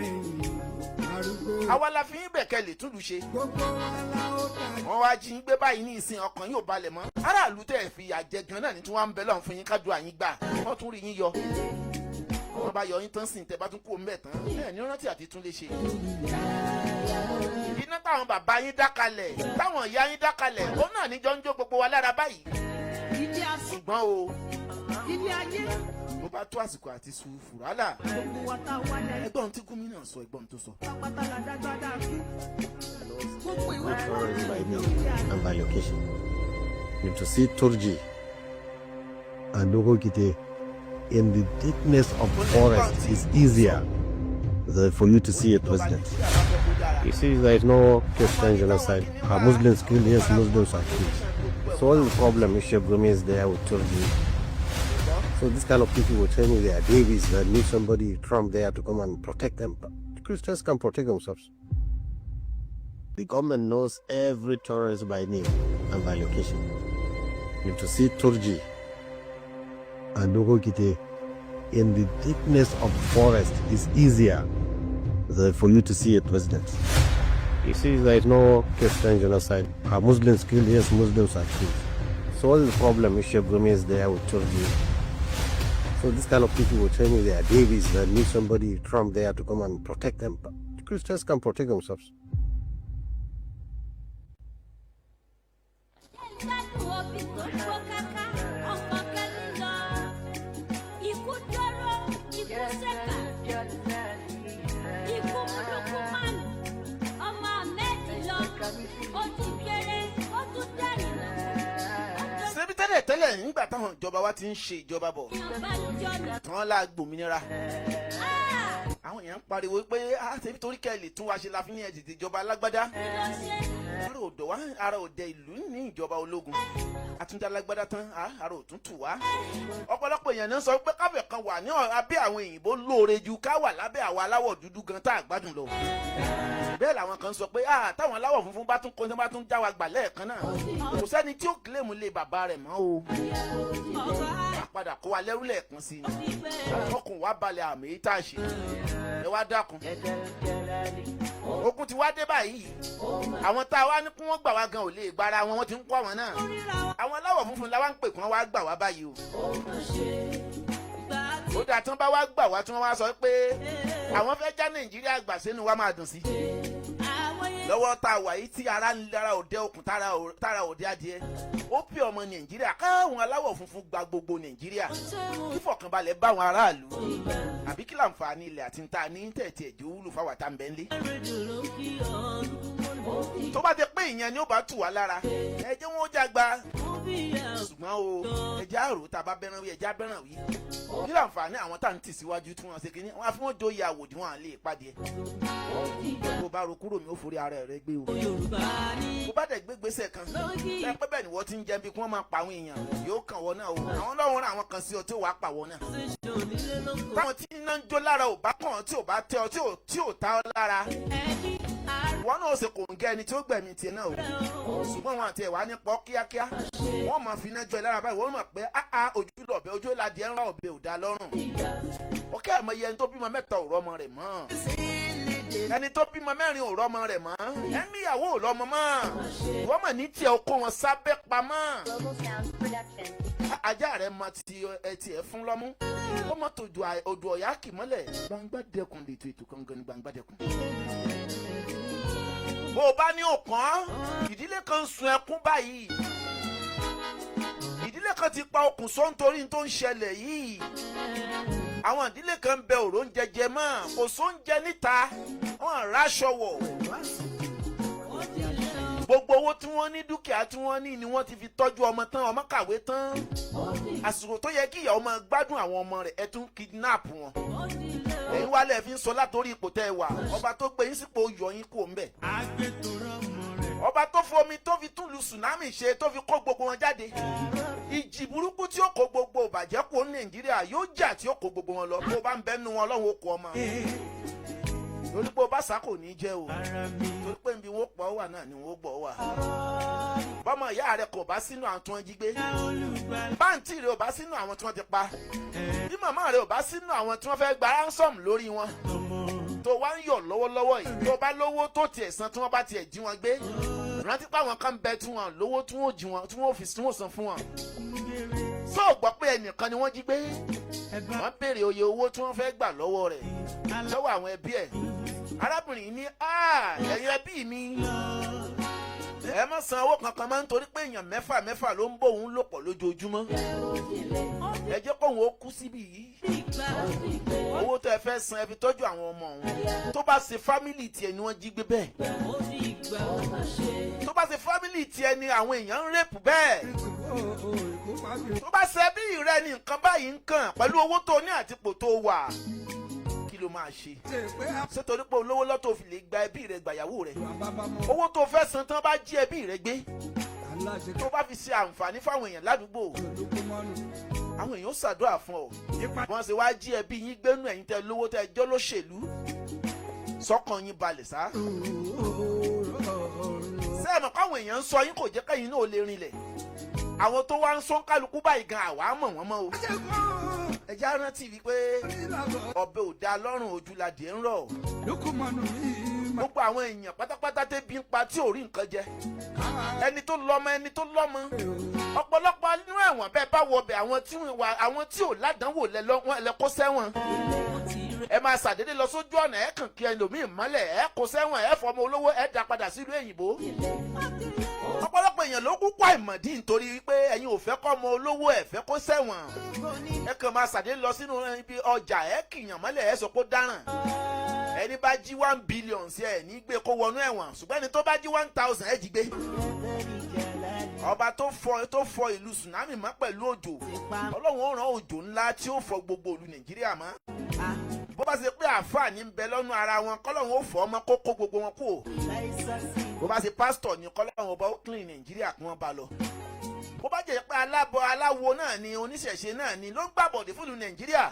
àwa la fi yín bẹ̀kẹ́ lè túlù ṣe. wọ́n wá jí yín gbé báyìí ní ìsìn ọkàn yóò balẹ̀ mọ́. aráàlú tẹ̀ fi àjẹ gan náà ní tí wọ́n ń bẹ lọ́hùn fún yín kájú àyín gbà wọ́n tún rí yín yọ. wọ́n bá yọ yín tán sìn tẹ́ bá tún kó ń bẹ̀ tán ẹ̀ ní rántí àti tún lè ṣe. iná táwọn bàbá yín dákalẹ̀ táwọn ìyá yín dákalẹ̀ ó náà níjọ ń jó gbogbo wa lára báyìí. ṣùgbọ́n o bó bá tó àsìkò àti sùúrù rálà ẹgbọ́n tí gómìnà sọ ẹgbọ́n tó sọ. By name and by location. You to see Turji and Ogogide in the thickness of the forest is easier than for you to see a president. You see, there is no Christian genocide. Are Muslims killed? Yes, Muslims are killed. So all the problem is Gumi is there with Turji. So this kind of people will tell me they are babies that need somebody Trump there to come and protect them. But Christians can protect themselves. The government knows every terrorist by name and by location. You to see Turji and Ogogide in the thickness of the forest is easier for you to see a president. You see, there is no Christian genocide. Are Muslims killed? Yes, Muslims are killed. So what is the problem if Sheikh Gumi is there with Turkey? So this kind of people will tell me they are babies that need somebody, Trump, there to come and protect them. But Christians can protect themselves. tẹ́lẹ̀ nígbà táwọn ìjọba wa ti ń ṣe ìjọba bọ̀ tán la gbòmìnira àwọn èèyàn ń pariwo pé ṣebí torí kẹ́lì tún wá ṣe la fi ní ẹ̀dìdì ìjọba alágbádá ara òde ìlú ní ìjọba ológun àtúndà alágbádá tán ara òtún tù wá ọ̀pọ̀lọpọ̀ èèyàn náà sọ pé káfíẹ̀ kan wà ní abẹ́ àwọn òyìnbó lóore ju ká wà lábẹ́ àwọn aláwọ̀ dúdú gan tá àgbádùn lọ bẹ́ẹ̀ làwọn kan sọ pé táwọn aláwọ̀ funfun bá tún kọ́ni bá tún já wa gbà lẹ́ẹ̀kan náà kò sẹ́ni tí ó kílèmù lé bàbá rẹ̀ mọ́ o padà kó wa lẹ́rú lẹ́ẹ̀kan sí i ọkùn wa balẹ̀ àmì yìí tá a ṣe ẹ wá dákun ogun ti wá dé báyìí àwọn tá a wá ní kí wọ́n gbà wá gan ò lè gbára wọn wọ́n ti ń kó àwọn náà àwọn aláwọ̀ funfun la wá ń pè kí wọ́n wá gbà wá báyìí o ó dà tán bá wá gbà wá tí wọ́n wá sọ pé àwọn fẹ́ já Nàìjíríà gbà sínú wa máa dùn sí lọ́wọ́ tá a wà yìí tí ara ń lára òde okùn tára òde adìẹ ó pè ọmọ Nàìjíríà káwọn aláwọ̀ funfun gba gbogbo Nàìjíríà kí fọkànbalẹ̀ bá àwọn aráàlú àbí kí láǹfààní ilẹ̀ àti níta ní tẹ̀tẹ̀ ẹ̀jẹ̀ wúlò fáwọn àtàǹbẹ̀ńlé tó bá jẹ́ pé ìyẹn ni ó bá tù wá lára ẹ jẹ́ wọn ó jágba ṣùgbọ́n o ẹjẹ́ àrò tá a bá bẹ́ràn wí ẹjẹ́ abẹ́ràn wí kí láǹfààní àwọn tá à ń tì síwájú tí wọ́n ṣe kínní wọn á fi wọ́n dóye àwòdì wọn à lè pàdé bó bá ro kúrò mi ó forí ara rẹ gbé o bó bá dẹ̀ gbé gbèsè kan ẹ pẹ́ bẹ́ẹ̀ ni wọ́n ti ń jẹ́ bí kí wọ́n máa pa àwọn èèyàn yóò kàn wọ́n náà o àwọn lọ́wọ́ rán àwọn kan sí ọ tí ò wá pa wọ́n náà táwọn tí iná ń jó lára ò bá kàn tí ò bá tẹ ọ tí ò ta ọ lára wọn náà ṣe kò ń gẹ ẹni tí ó gbẹ̀mí tiẹ̀ náà o ṣùgbọ́n wọn àti ẹ̀wà nípọ̀ kíákíá wọ́n máa fi iná jọ ẹ lára báyìí wọ́n mọ̀ pé ojú lọ̀bẹ ojú ìlàdí ẹ̀rọ ọ̀bẹ ò dá lọ́rùn ọkẹ́ àmọ́ iye ẹni tó bímọ mẹ́ta ò rọ́mọ rẹ̀ mọ́ ẹni tó bímọ mẹ́rin ò rọ́mọ rẹ̀ mọ́ ẹni ìyàwó ò lọ́mọ mọ́ wọ́n mọ̀ ní tiẹ̀ ó kó wọn sábẹ́ pamọ́ ajá rẹ̀ mọ ti tiẹ̀ fún lọ́mú ó mọ̀ tó odò ọ̀yá kì mọ́lẹ̀ Gbangba Dekun lè tó ètò kan gan ni Gbangba Dekun bó o bá ní òkàn ìdílé kan sun ẹkún báyìí ìdílé kan ti pa okùn sọ nítorí tó ń ṣẹlẹ̀ yìí àwọn ìdílé kan bẹ òró ń jẹjẹ mọ́ kò sóúnjẹ níta wọ́n ráṣọ wọ̀ gbogbo owó tí wọ́n ní dúkìá tí wọ́n ní ni wọ́n ti fi tọ́jú ọmọ tán ọmọ kàwé tán àsìkò tó yẹ kí ìyàwó máa gbádùn àwọn ọmọ rẹ̀ ẹ tún kidnap wọn èyí wá lẹ̀ fi ń sọ látòrí ipò tẹ́ ẹ wà ọba tó gbé yín sípò yọ yín kò ń bẹ̀ ọba tó fomi tó fi tún lu tsunami ṣe tó fi kó gbogbo wọn jáde ìjì burúkú tí ó kó gbogbo ìbàjẹ́ kó Nàìjíríà yóò jà tí ó kó gbogbo wọn lọ tó bá ń bẹ́nu wọn Ọlọ́run ó kó ọmọ torí pé ọba sá kò ní jẹ́ o torí pé nbí wọn pọ̀ wà náà ni wọn gbọ́ wà bọ́mọ ìyá rẹ kò bá sínú àwọn tí wọ́n jí gbé báǹtì rẹ ò bá sínú àwọn tí wọ́n ti pa bí màmá rẹ ò bá sínú àwọn tí wọ́n fẹ́ gba ransom lórí wọn tó wá ń yọ̀ lọ́wọ́lọ́wọ́ yìí tó bá lówó tó tiẹ̀ san tí wọ́n bá tiẹ̀ jí wọn gbé rántí pé àwọn kan bẹ tí wọ́n lówó tí wọ́n jí wọn tí wọ́n fi tí wọ́n san fún wọn sọ gbọ́ pé ẹnìkan ni wọ́n jí gbé wọ́n béèrè oye owó tí wọ́n fẹ́ gbà lọ́wọ́ rẹ̀ lọ́wọ́ àwọn ẹbí ẹ̀ arábìnrin ní ẹ̀yin ẹbí mi ẹ má san owó kankan máa ń torí pé èèyàn mẹ́fà ló ń bóun lò pọ̀ lójoojúmọ́ ẹ jẹ́ kóun ó kú síbí yìí owó tó ẹ fẹ́ san ẹ fi tọ́jú àwọn ọmọ òun tó bá ṣe fámìlì tiẹ̀ ni wọ́n jí gbé bẹ́ẹ̀ tó bá ṣe fámìlì tiẹ̀ ni àwọn èèyàn ń rèpù bẹ́ẹ̀ tó bá ṣe bí rẹ ni nǹkan báyìí ń kàn pẹ̀lú owó tó ní àtipò tó wà ló máa ṣe ṣé torí pé olówó lọ́tọ̀ fi lè gba ẹbí rẹ gbàyàwó rẹ owó tó fẹ́ san tán bá jí ẹbí rẹ gbé tó bá fi ṣe àǹfààní fáwọn èèyàn ládùúgbò àwọn èèyàn ṣàdúrà fún ọ wọ́n ṣe wá jí ẹbí yín gbénú ẹ̀yin tẹ́ lówó tẹ́ jọ́ lóṣèlú sọ́kàn yín balẹ̀ sá sẹ́ẹ̀mọ̀ káwọn èèyàn ń sọ yín kò jẹ́ kẹ́yìn náà lè rinlẹ̀ àwọn tó wá ń sọ kálukú báyìí gan àwa mọ̀ wọ́n mọ́ o ẹ já rántí wípé ọbẹ̀ ò dá lọ́rùn ojúladì ń rọ̀. gbogbo àwọn èèyàn pátápátá tẹ́bi ń pa tí ò rí nǹkan jẹ. ẹni tó lọ́mọ ọ̀pọ̀lọpọ̀ nínú ẹ̀wọ̀n bẹ́ẹ̀ bá wọ ọbẹ̀ àwọn tí ò ládánwò lẹ kó sẹ́wọ̀n. ẹ máa ṣàdédé lọ sójú ọ̀nà ẹ kàn kí ẹlòmíì mọ́lẹ̀ ẹ kó sẹ́wọ̀n ẹ fọmọ olówó ẹ dá padà sílùú èyìnbó. ọ̀pọ̀lọpọ̀ èèyàn ló kúkú àìmọ̀dí nítorí wípé ẹ̀yin ò fẹ́ kọ́ ọmọ olówó ẹ fẹ́ kó sẹ́wọ̀n. ẹ kàn máa ṣàdédé lọ sínú ibi ọjà ẹ kìyàn mọ́lẹ̀ ẹ sọ kó dáràn. ẹni bá jí 1 billion sí ẹ ní gbé kó wọnú ẹ̀wọ̀n ṣùgbọ́n ẹni tó bá jí 1000 ẹ jí gbé. ọba tó fọ ìlú tsunami mọ́ pẹ̀lú òjò ọlọ́run ó rán òjò ńlá tí ó fọ gbogbo ìlú nàìjíríà mọ́. bó bá ṣe pé àǹfààní ń bẹ lọ́nú ara wọn kọ́lọ́run ó fọ́ ọmọ kókó gbogbo wọn kú. bó bá ṣe pásítọ̀ ní kọ́lọ́run ọba ó clean nàìjíríà kí wọ́n bá lọ. bó bá jẹ́ pé aláwo náà ni oníṣẹ̀ṣe náà ni ló ń gbàbọ̀dé fún ìlú nàìjíríà.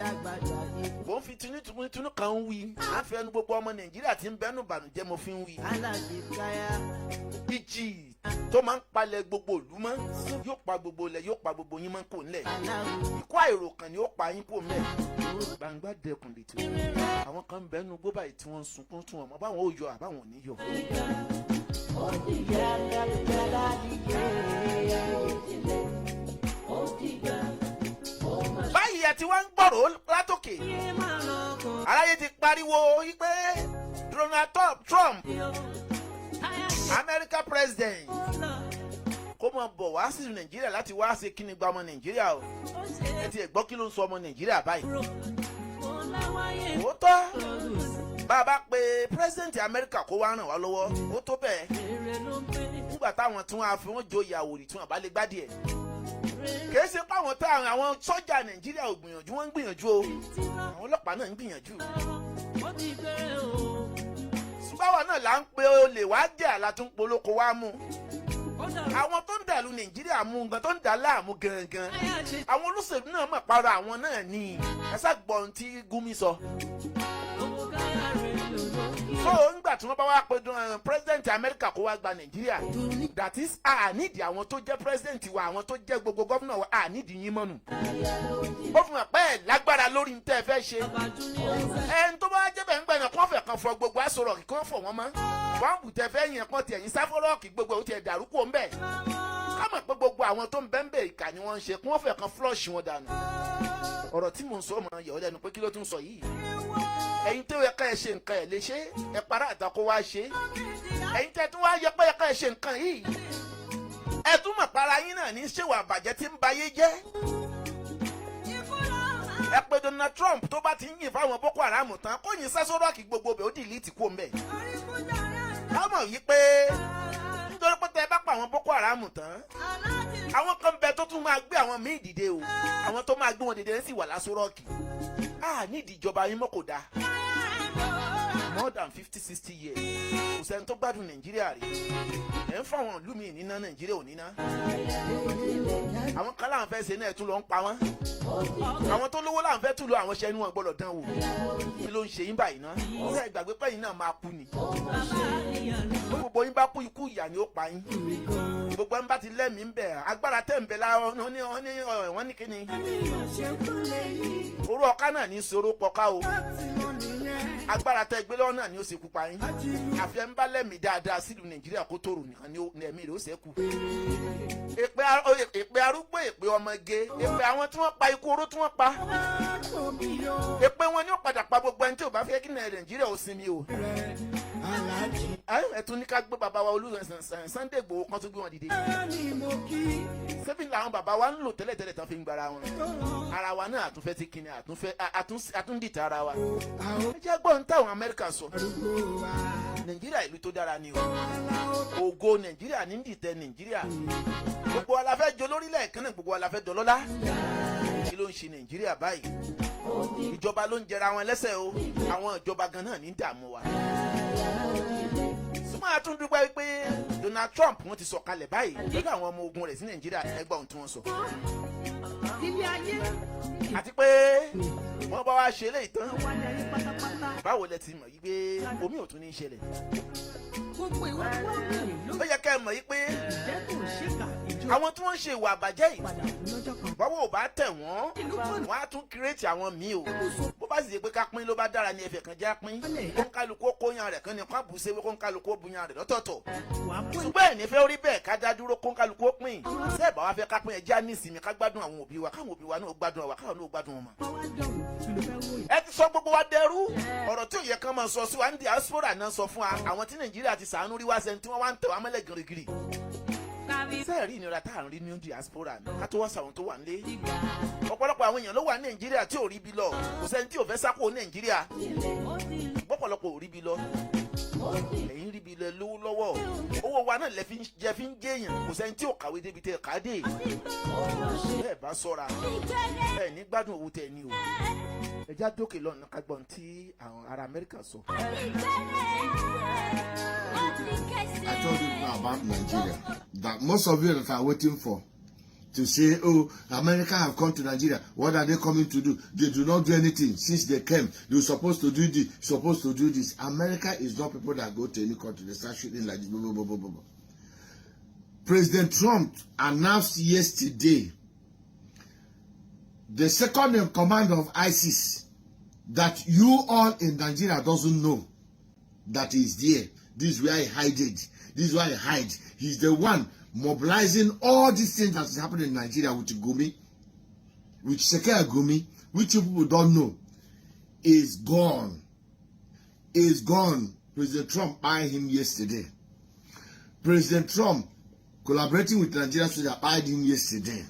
mo ń fi tinútinú kan ń wí á fi ẹnu gbogbo ọmọ nàìjíríà tí ń bẹ́nu bànújẹ́ mo fi ń wí. ìjì tó máa ń palẹ̀ gbogbo ìlú mọ́ yóò pa gbogbo ilẹ̀ yóò pa gbogbo yín mọ́ kò nílẹ̀. ikú àìròkàn ni ó pa yín kò mẹ́. Gbangba Dekun lè tó àwọn kan ń bẹ́nu gbó báyìí tí wọ́n ń sunkún tí wọ́n mọ̀ báwọn ò yọ àbáwọn ò ní yọ. báyìí àti wọ́n ń gbọ́rọ̀ látòkè aráyé ti pariwo wípé Donald Trump America president kó mọ̀ bọ̀ wá sí nàìjíríà láti wá ṣe kíni gba ọmọ nàìjíríà o ẹ ti ẹ̀ gbọ́ kí ló ń sọ ọmọ nàìjíríà báyìí. ó tọ́ bàbá pé president America kó wá ràn wá lọ́wọ́ ó tó bẹ́ẹ̀ nígbà táwọn tí wọ́n á fi wọ́n joyè àwòrì tí wọ́n bá lè gbádìí ẹ̀ kìí ṣe pé àwọn sọ́jà nàìjíríà ò gbìyànjú wọ́n ń gbìyànjú o àwọn ọlọ́pàá náà ń gbìyànjú. báwa náà là ń pe olè wá jẹ́ àlàtún polóko wá mú àwọn tó ń dàlú nàìjíríà mú nǹkan tó ń dà láàmú gangan àwọn olóṣèlú náà mọ̀ para àwọn náà ní ẹ̀sà gbọ̀n tí Gumi sọ. so nígbà tí wọ́n bá wá pe president America kó wá gba nàìjíríà that is nídìí àwọn tó jẹ́ president wa àwọn tó jẹ́ gbogbo gómìnà wa nídìí yín mọ́nu. ó fi hàn pé ẹ̀ lágbára lórí ní tẹ́ ẹ fẹ́ ṣe. ẹni tó bá jẹ́ bẹ́ẹ̀ ń gbẹ̀yàn kó fẹ̀ kan fọ gbogbo aṣọ rọ̀ kí wọ́n fọ̀ wọ́n mọ́. wọ́n bù tẹ́ fẹ́ yẹn kan tiẹ̀ yín sáfọ́rọ́ọ̀kì gbogbo ó tiẹ̀ dàrú kó ń bẹ̀. ká mọ̀ pé gbogbo àwọn tó ń bẹ́ ń bẹ̀ ìkà ni wọ́n ń ṣe kí wọ́n fẹ̀ kan flush wọn dànù. ọ̀rọ̀ tí mò ń sọ ọmọ yọ̀ lẹ́nu pé kí ló tún sọ yìí. ẹ̀yin tó yẹ ká ẹ ṣe nǹkan ẹ̀ lè ṣe ẹ para àtàkó wá ṣe. ẹ̀yin tẹ́ tún wá yẹ pé ẹ ká ẹ ṣe nǹkan yìí. ẹ tún mọ̀ para yín náà ní ṣèwà àbàjẹ́ tí ń bayé jẹ́. ẹ pé Donald Trump tó bá ti ń yìn fáwọn Boko Haram tán kó yìn sẹ́sọ́rọ́ọ̀kì gbogbo bẹ̀ ó dìlítì kó ń bẹ̀. ká mọ̀ yí pé nítorí pé tẹ́ ẹ bá pa àwọn Boko Haram tán àwọn kan bẹ tó tún máa gbé àwọn míì dìde o àwọn tó máa gbé wọn dìde sì wà lásòrọ́ọ̀kì. nídìí ìjọba yín mọ́ kò dáa more than 50-60 years kò sẹ́ni tó gbádùn nàìjíríà rí ẹ̀ ń fáwọn ìlú mi níná nàìjíríà ò níná àwọn kan láwọn fẹ́ ṣe náà tún lọ ń pa wọ́n àwọn tó lówó láwọn fẹ́ tún lọ àwọn ṣẹ́ inú wọn gbọ́dọ̀ dán wò kí ló ń ṣe yín báyìí ná ṣe ìgbàgbé pẹ́yìn náà máa kú ni gbogbo yín bá kú ikú ìyà ni ó pa yín gbogbo ẹ̀ ń bá ti lẹ́mìí ń bẹ̀ agbára tẹ̀ ń bẹ̀ láwọn wọ́n ní kíni orú ọ̀ká náà ní sọ̀rọ̀ pọ̀ká o agbára tẹ gbé lọ́wọ́ náà ni ó ṣe kú pa yín àfi ẹ̀ ń bá lẹ́mìí dáadáa sílùú nàìjíríà kó tòrò nìkan ní ẹ̀mí rẹ̀ ó ṣe kú. èpè arúgbó èpè ọmọge èpè àwọn tí wọ́n pa ikú oró tí wọ́n pa èpè wọn ni ó padà pa gbogbo ẹni tí ò bá fẹ́ kí nàìjíríà ó sinmi o. ẹ tún ní ká gbé bàbá wa Sunday Igboho kan tó gbé wọn dìde sẹ́fìn làwọn bàbá wa ń lò tẹ́lẹ̀tẹ́lẹ̀ tán fi ń gbára wọn ara wa náà àtúnfẹ́ ti kíni àtúndìtà ara wa ẹ jẹ́ gbọ́n táwọn Amẹ́ríkà sọ nàìjíríà ìlú tó dára ni o ògo nàìjíríà ní dìtẹ̀ nàìjíríà gbogbo wa la fẹ́ jọ lórílẹ̀ kan náà gbogbo wa la fẹ́ dọlọ́lá kí ló ń ṣe nàìjíríà báyìí ìjọba ló ń jẹra wọn lẹ́sẹ̀ o àwọn ìjọba gan náà ní dààmú wa súnmọ́ àtúndúgbà wípé Donald Trump wọ́n ti sọ̀kalẹ̀ báyìí pẹ̀lú àwọn ọmọ ogun rẹ̀ sí nàìjíríà ẹgbẹ́ ohun tí wọ́n sọ àti pé wọ́n bá wá ṣe eléyìí tán báwo lẹ ti mọ̀ yí pé omi ò tún ní í ṣẹlẹ̀ ó yẹ ká ẹ mọ̀ yí pé àwọn tí wọ́n ń ṣe ìwà àbàjẹ́ yìí bọ́wọ́ ò bá tẹ̀ wọ́n wọ́n á tún kírètì àwọn míì o bó bá sì yẹ pé ká pín ló bá dára ní ẹ̀fẹ̀ kan já pín kó ń kálukú kó yan rẹ̀ kan ní kó àbùsẹ̀ kó ń kálukú bu yan rẹ̀ lọ́tọ̀ọ̀tọ̀ ṣùgbọ́n ẹ̀ ní fẹ́ orí bẹ́ẹ̀ ká dá dúró kó ń kálukú pín ṣé ẹ̀ bá wá fẹ́ ká pín ẹja ní ìsinmi ká gbádùn àwọn òbí wa káwọn òbí wa náà gbádùn wa káwọn náà gbádùn wọn mọ́. ẹ ti sọ gbogbo wa dẹrú ọ̀rọ̀ tí ò yẹ kán máa sọ sí wa ní diaspora náà sọ fún wa àwọn tí Nàìjíríà ti ṣàánú rí wá sẹ́ni tí wọ́n wá ń tẹ̀ wá mọ́lẹ̀ gírígírí sẹ́ẹ̀rí ìnira tá à ń rí ní diaspora ká tó wá sàwọn tó wà nílé ọ̀pọ̀lọpọ̀ àwọn èèyàn ló wà ní Nàìjíríà tí ò rí bí lọ kò sẹ́ni tí ò fẹ́ sápò Nàìjíríà ọ̀pọ̀lọpọ̀ ò rí bí lọ ẹ̀yin rí bí lọ lówó lọ́wọ́ owó wa náà lẹ fi ń jẹ́yàn kò sẹ́ni tí ò kàwé débi tẹ́ ká dé bẹ́ẹ̀ bá sọ́ra ẹ̀ ní gbádùn owó tẹ̀ ní o ẹja dókè lọ́nà kágbọ́n tí àwọn ará Amẹ́ríkà sọ. I told you about Nigeria that most of you that are waiting for to say, oh, America have come to Nigeria. What are they coming to do? They do not do anything since they came. They were supposed to do this, supposed to do this. America is not people that go to any country. They start shooting like this. Blah, blah, blah, blah, blah. President Trump announced yesterday the second in command of ISIS that you all in Nigeria doesn't know that he's there. This is where he hided. This is why he hides. He's the one mobilizing all these things that is happening in Nigeria with Gumi, with Sekea Gumi, which people don't know, is gone. Is gone. President Trump buying him yesterday. President Trump collaborating with Nigeria soldiers buying him yesterday.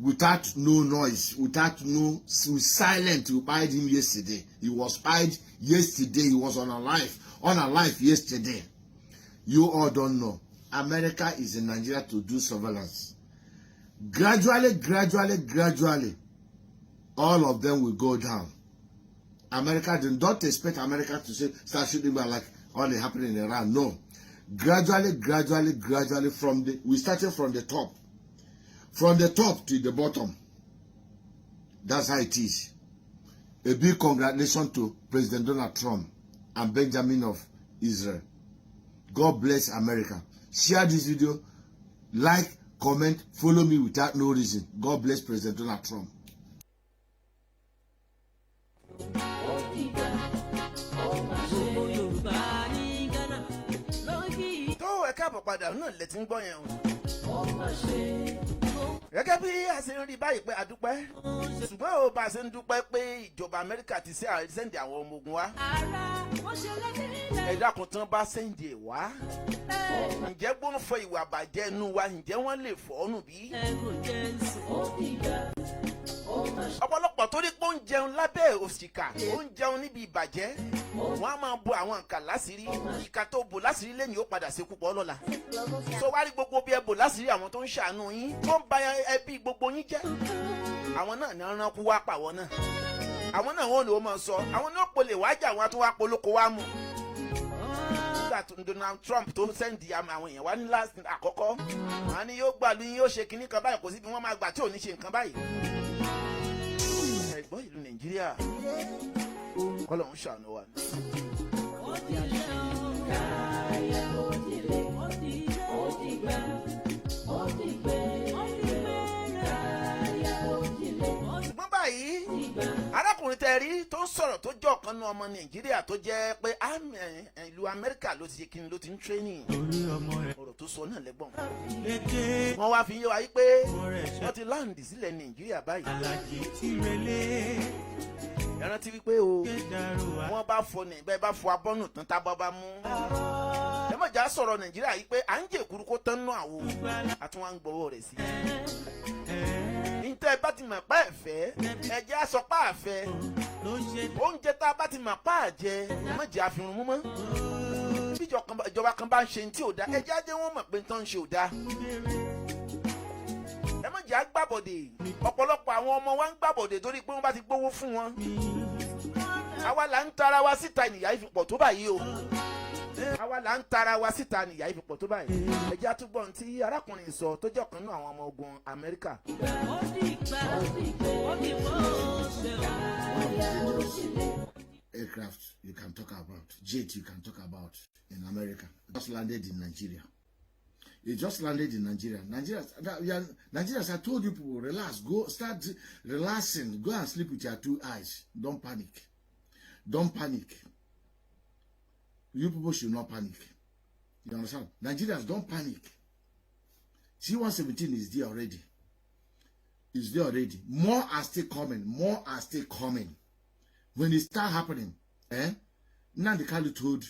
Without no noise, without no silent, we spied him yesterday. He was spied yesterday. He was on a life yesterday. You all don't know. America is in Nigeria to do surveillance. Gradually, all of them will go down. America, don't expect America to say, start shooting like all that happened in Iran. No. Gradually, we started from the top. From the top to the bottom. That's how it is. A big congratulations to President Donald Trump and Benjamin of Israel. God bless America. Share this video. Like, comment, follow me without no reason. God bless President Donald Trump. tó ẹ káàbọ̀ padà náà lẹ ti ń gbọ́ yẹn o. gẹ́gẹ́ bí a ṣe ń rí báyìí pé a dúpẹ́ ṣùgbọ́n ó bá a ṣe ń dúpẹ́ pé ìjọba Amẹ́ríkà ti sẹ́ndì àwọn ọmọ ogun wa ẹ dákun tán bá sẹ́ndì ẹ̀ wá ǹjẹ́ gbóhùn fọ ìwà àbàjẹ́ inú wa ǹjẹ́ wọ́n lè fọ́ ọ́nù bí? ọ̀pọ̀lọpọ̀ torí pé ó ń jẹun lábẹ́ òṣìkà ó ń jẹun níbi ìbàjẹ́ wọ́n á máa bo àwọn nǹkan láṣìírí ìka tó bò láṣìírí lẹ́yìn ó padà ṣekú pọ̀ lọ́la tó wá rí gbogbo bí ẹ bò láṣìírí àwọn tó ń ṣàánú yín tó ń ba ẹbí gbogbo yín jẹ́ àwọn náà ní ọ̀ràn kú wá pàwọ́ náà àwọn náà wọ́n lò ó máa sọ àwọn náà polè wájà wọn tó wá polóko wá mú nígbà tó Donald Trump tó sẹ́ndì àwọn èèyàn wá ní láti àkọ́kọ́ wọn ni yóò gbà lóyún yóò ṣe kinní kan báyìí kò sí bí wọ́n máa gbà tí ò ní ṣe nǹkan báyìí ẹ̀gbọ́n ìlú Nàìjíríà kọ́lọ̀ ń ṣàánú wa. ṣùgbọ́n báyìí arákùnrin tẹ́ rí tó ń sọ̀rọ̀ tó jẹ́ ọ̀kan nínú ọmọ Nàìjíríà tó jẹ́ pé ìlú Amẹ́ríkà ló ti ṣe kí ni ló ti ń tírénì ọ̀rọ̀ tó sọ náà lẹ́gbọ̀n wọ́n wá fi yé wa yí pé wọ́n ti láǹdì sílẹ̀ Nàìjíríà báyìí ẹ rántí wípé o wọ́n bá fọ ní bẹ́ẹ̀ bá fọ abọ́nù tán tábọ́ bá mú ẹ má jà sọ̀rọ̀ Nàìjíríà yìí pé à ń jẹ́ èkúrú kó tán nú àwo àtún wá ń gbọ́wọ́ rẹ̀ sí níta ẹ bá ti mọ̀ pa ẹ̀fẹ́ ẹ̀jẹ̀ aṣọ pa àfẹ́ oúnjẹ tá a bá ti mọ̀ pa àjẹ ẹ má jẹ́ àfihàn mú mọ́ bí ìjọba kan bá ń ṣe tí ò dá ẹ̀jẹ̀ ajé wọn mọ̀ pé tán ń ṣe ò dá ẹ má jẹ́ àgbàbọ̀dè ọ̀pọ̀lọpọ̀ àwọn ọmọ wa ń gbàbọ̀dè torí pé wọ́n bá ti gbówó fún wọn àwa là ń tara wa síta ìnìyà ìfipọ̀ tó báyìí o àwa là ń tara wa síta ìnìyà ìfipọ̀ tó báyìí ẹjẹ́ àtúgbọ̀n tí arákùnrin sọ tó jẹ́ ọ̀kan nínú àwọn ọmọ ogun Amẹ́ríkà. aircraft you can talk about, jet you can talk about in America. It just landed in Nigeria. It just landed in Nigeria. Nigerians, I told you people, relax, go start relaxing, go and sleep with your two eyes. Don't panic. Don't panic. You people should not panic. You understand? Nigerians, don't panic. C-117 is there already. It's there already. More are still coming. More are still coming. When it start happening, Nnamdi Kanu told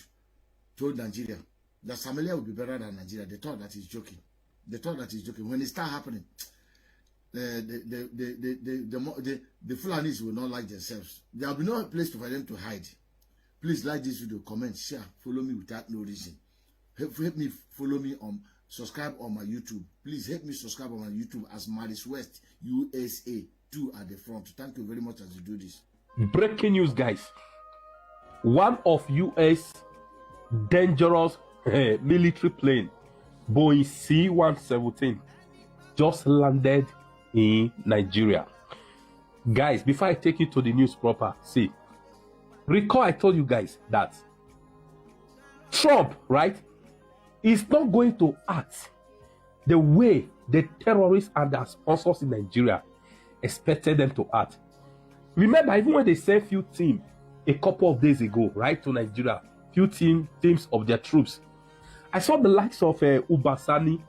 Nigeria that Somalia will be better than Nigeria. They thought that he's joking. They thought that he's joking. When it start happening, the Fulanis will not like themselves. There will be no place for them to hide. Please like this video, comment, share, follow me without no reason. Help me follow me on, subscribe on my YouTube. Please help me subscribe on my YouTube as Maris West USA 2 at the front. Thank you very much as you do this. Breaking news, guys. One of US dangerous military plane, Boeing C-117, just landed in Nigeria. Guys, before I take you to the news proper, see, recall I told you guys that Trump, right, is not going to act the way the terrorists and their sponsors in Nigeria expected them to act. Remember, even when they sent few teams a couple of days ago, right, to Nigeria, few teams of their troops, I saw the likes of Ubasani,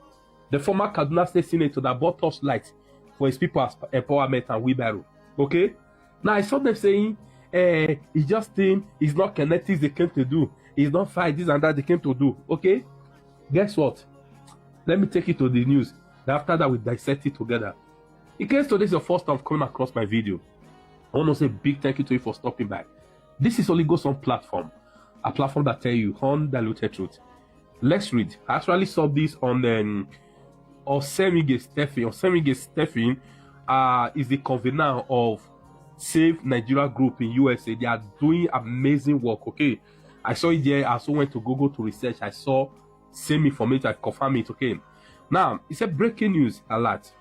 the former Kaduna State Senator that bought torchlights for his people's empowerment and wheelbarrow. Okay? Now, I saw them saying, it's just team, it's not kinetics they came to do, it's not fight, this and that they came to do. Okay? Guess what? Let me take you to the news. After that, we dissect it together. In case today is your first time coming across my video, I want to say a big thank you to you for stopping by. This is Holy Ghost on platform, a platform that tell you undiluted truth. Let's read. I actually saw this on Osemige Stephen. Osemige Stephen is the convener of Save Nigeria Group in USA. They are doing amazing work. Okay, I saw it there. I also went to Google to research. I saw same information. I confirm it. Okay, now it's a breaking news alert.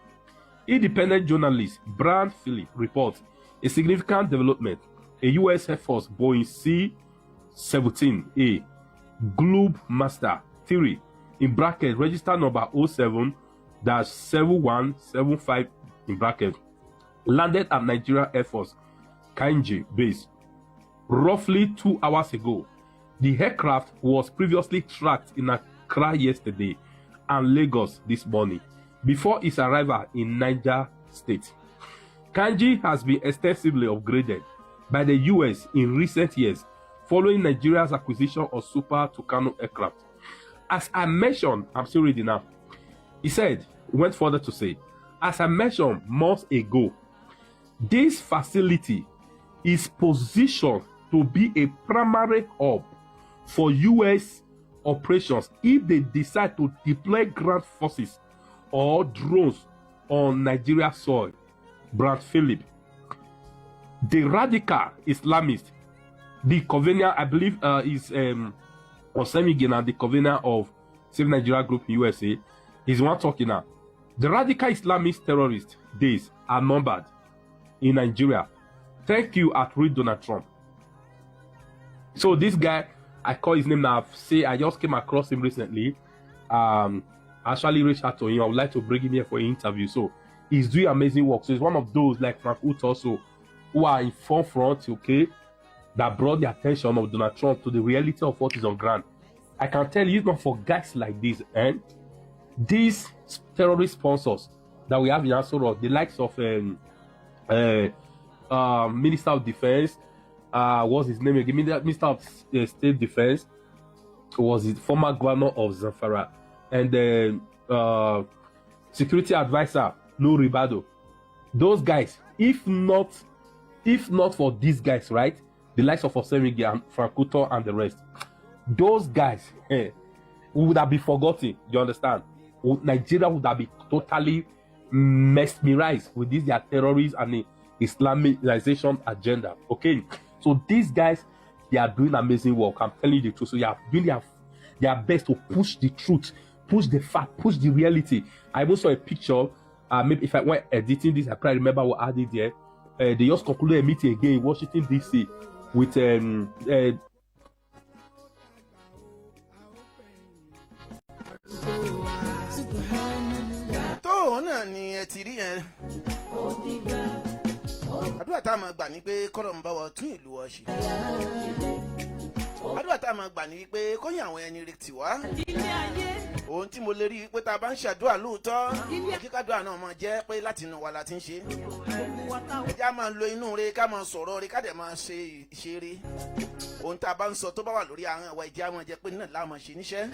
Independent journalist Brand Phillip reports a significant development. A US Air Force Boeing C-17A Globe Master 3 in bracket register number 07-7175 in bracket landed at Nigeria Air Force Kainji base roughly 2 hours ago. The aircraft was previously tracked in Accra yesterday and Lagos this morning before its arrival in Niger State. Kainji has been extensively upgraded by the US in recent years following Nigeria's acquisition of Super Tucano aircraft. As I mentioned, I'm still reading now. He went further to say, as I mentioned months ago, this facility is positioned to be a primary hub for US operations if they decide to deploy ground forces or drones on Nigeria soil. Brand Phillip. The radical Islamist, the convener, I believe, is Osemigena, the convener of Save Nigeria Group in USA, is one talking now. The radical Islamist terrorist days are numbered in Nigeria. Thank you at Read Donald Trump. So this guy, I call his name now. Say I just came across him recently. Actually reached out to him. I would like to bring him here for an interview. So he's doing amazing work. So he's one of those like Frank Ut also who are in forefront, okay, that brought the attention of Donald Trump to the reality of what is on ground. I can tell you, not for guys like this, and these terrorist sponsors that we have in Asoro, the likes of Minister of Defense, what's his name again? Minister of State Defense, was the former governor of Zamfara, and the security advisor, No Ribado. Those guys, if not for these guys, right? The likes of Osemigi and Frankuto and the rest, those guys would have been forgotten. You understand? Nigeria would have been totally mesmerized with this their terrorists and the Islamization agenda. Okay, so these guys, they are doing amazing work. I'm telling you the truth. So they are doing their best to push the truth, push the fact, push the reality. I even saw a picture. Maybe if I were editing this, I probably remember what I did there. They just concluded a meeting again in Washington DC with tó náà ni ẹ ti rí yẹn. àdúrà tá a máa gbà ní pé kọ́lọ̀ ń bá wa tún ìlú wa ṣe. àdúrà tá a máa gbà ní pé kọ́yìn àwọn ẹni retí wá. ohun tí mo lè rí i pé tá a bá ń ṣàdúrà lóòótọ́ kíkàdúrà náà máa jẹ́ pé láti inú wa la ti ń ṣe. ẹja máa lo inú re ká máa sọ̀rọ̀ re ká dẹ̀ máa ṣe ìṣeré. ohun tá a bá ń sọ tó bá wà lórí àwọn ẹ̀wà ìjà máa jẹ́ pé náà láà máa ṣe níṣẹ́.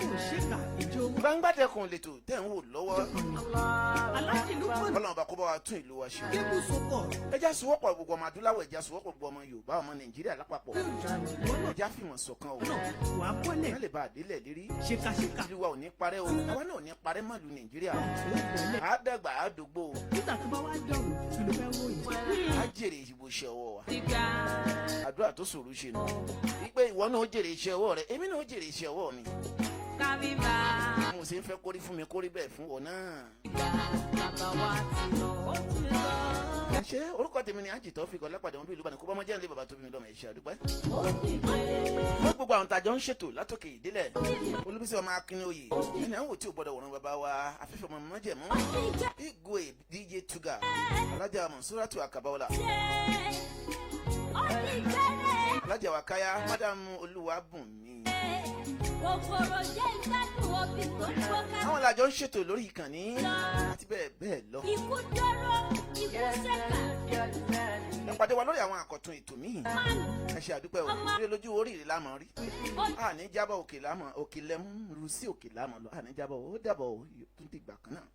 Gbangba Dekun lètò tẹ̀ ń wò lọ́wọ́. Ọlọ́run bá kó bá wa tún ìlú wa ṣe. ẹja sowọ́pọ̀ gbogbo ọmọ adúláwọ̀ ẹja sowọ́pọ̀ gbogbo ọmọ Yorùbá ọmọ Nàìjíríà lápapọ̀. ẹja fìmọ̀ ṣọ̀kan o. wọ́n lè bá àdélẹ̀ lérí. ìlú wa ò ní parẹ́ o àwa náà ò ní parẹ́ má lu Nàìjíríà. a dàgbà a dògbò. a jèrè ìbò iṣẹ́ ọwọ́ wa. àdúrà tó ṣòro ṣe nù. wípé ìwọ náà ó jèrè iṣẹ́ ọwọ́ rẹ èmi náà ó jèrè iṣẹ́ ọwọ́ mi. mo ṣe ń fẹ́ kórí fún mi kórí bẹ́ẹ̀ fún ọ náà. ṣé orúkọ tèmi ni Haji Taofeek Olapade wọn bí ìlú Ìbàdàn kó bá ọmọ jẹ́ nílé bàbá tó bí mi lọ́mọ ẹ̀ṣẹ̀ àdúpẹ́. wọ́n gbogbo àwọn tàjọ ń ṣètò látòkè ìdílẹ̀ Olúbísí ọmọ Akíní oyè ẹni àwọn òtí ò gbọ́dọ̀ wọ̀ràn bàbá wa afẹ́fẹ́ ọmọ mọ́jẹ̀mú Igwe DJ Tuga Alájà Monsuratu Akabaola Alájà Wakaya Madam Olúwabùnmi. àwọn làjọ ń ṣètò lórí ìkànnì àti bẹ́ẹ̀ bẹ́ẹ̀ lọ. ẹ pàdé wa lórí àwọn àkọ́tún ètò míì. ẹ ṣe àdúpẹ́ o ilé lójú oríire lámọ̀ rí. àní jábọ̀ òkè lámọ̀ òkè lẹ́mú ru sí òkè lámọ̀ lọ àní jábọ̀ ó dàbọ̀ ó tún ti gbà kan náà.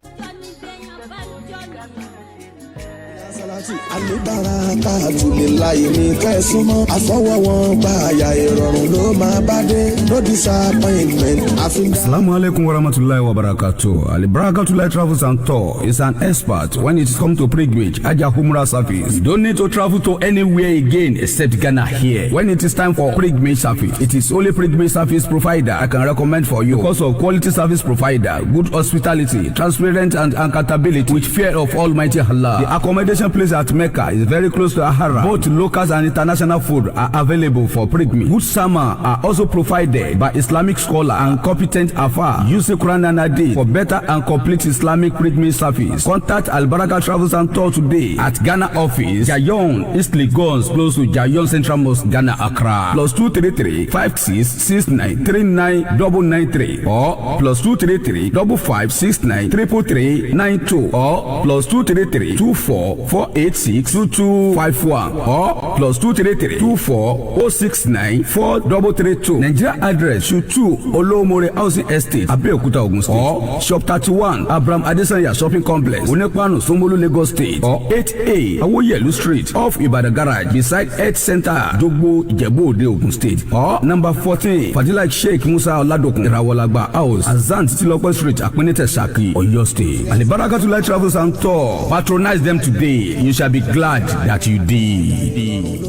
Salati alibara káàtúlẹ̀ láyé ní kẹ́sùmọ́ àfọwọ́ wọn gba àyà ìrọ̀rùn ló máa bá dé no disappointment. Assalamu alaikum warahmatullahi wabarakatuh. Alibarakatullahi Travels and Tour is an expert when it comes to pilgrimage, Hajj Umrah service. You don't need to travel to anywhere again except Ghana here. When it is time for pilgrimage service, it is only pilgrimage service provider I can recommend for you because of quality service provider, good hospitality, transparent and accountability with fear of Almighty Allah. The accommodation place at Mecca is very close to Haram. Both locals and international food are available for pilgrimage. Good summer are also provided by Islamic scholar and competent Afar. Use the Quran and Hadith for better and complete Islamic pilgrimage service. Contact Albaraka Travels and Tour today at Ghana office, Jayon, East Lagos, close to Jayon Central Mosque, Ghana, Accra. +233 5669 399993 or +233 5569 33392 or +233 24 486 2251 or +233 24 069 4332. Nigeria address should 2 Olomore Housing Estate, Abeokuta, Ogun State, or Shop 31, Abraham Adesanya Shopping Complex, Onepanu, Somolu, Lagos State, or 8A, Awoyelu Street, off Ibadan Garage, beside Health Center, Jogbo, Ijebu, Ogun State, or number 14, Fadila Sheikh Musa Oladokun, Irawolagba House, Azan Titilokwe Street, Akpenete Saki, Oyo State. And the Barakatullah Travels and Tour, patronize them today. You shall be glad that you did.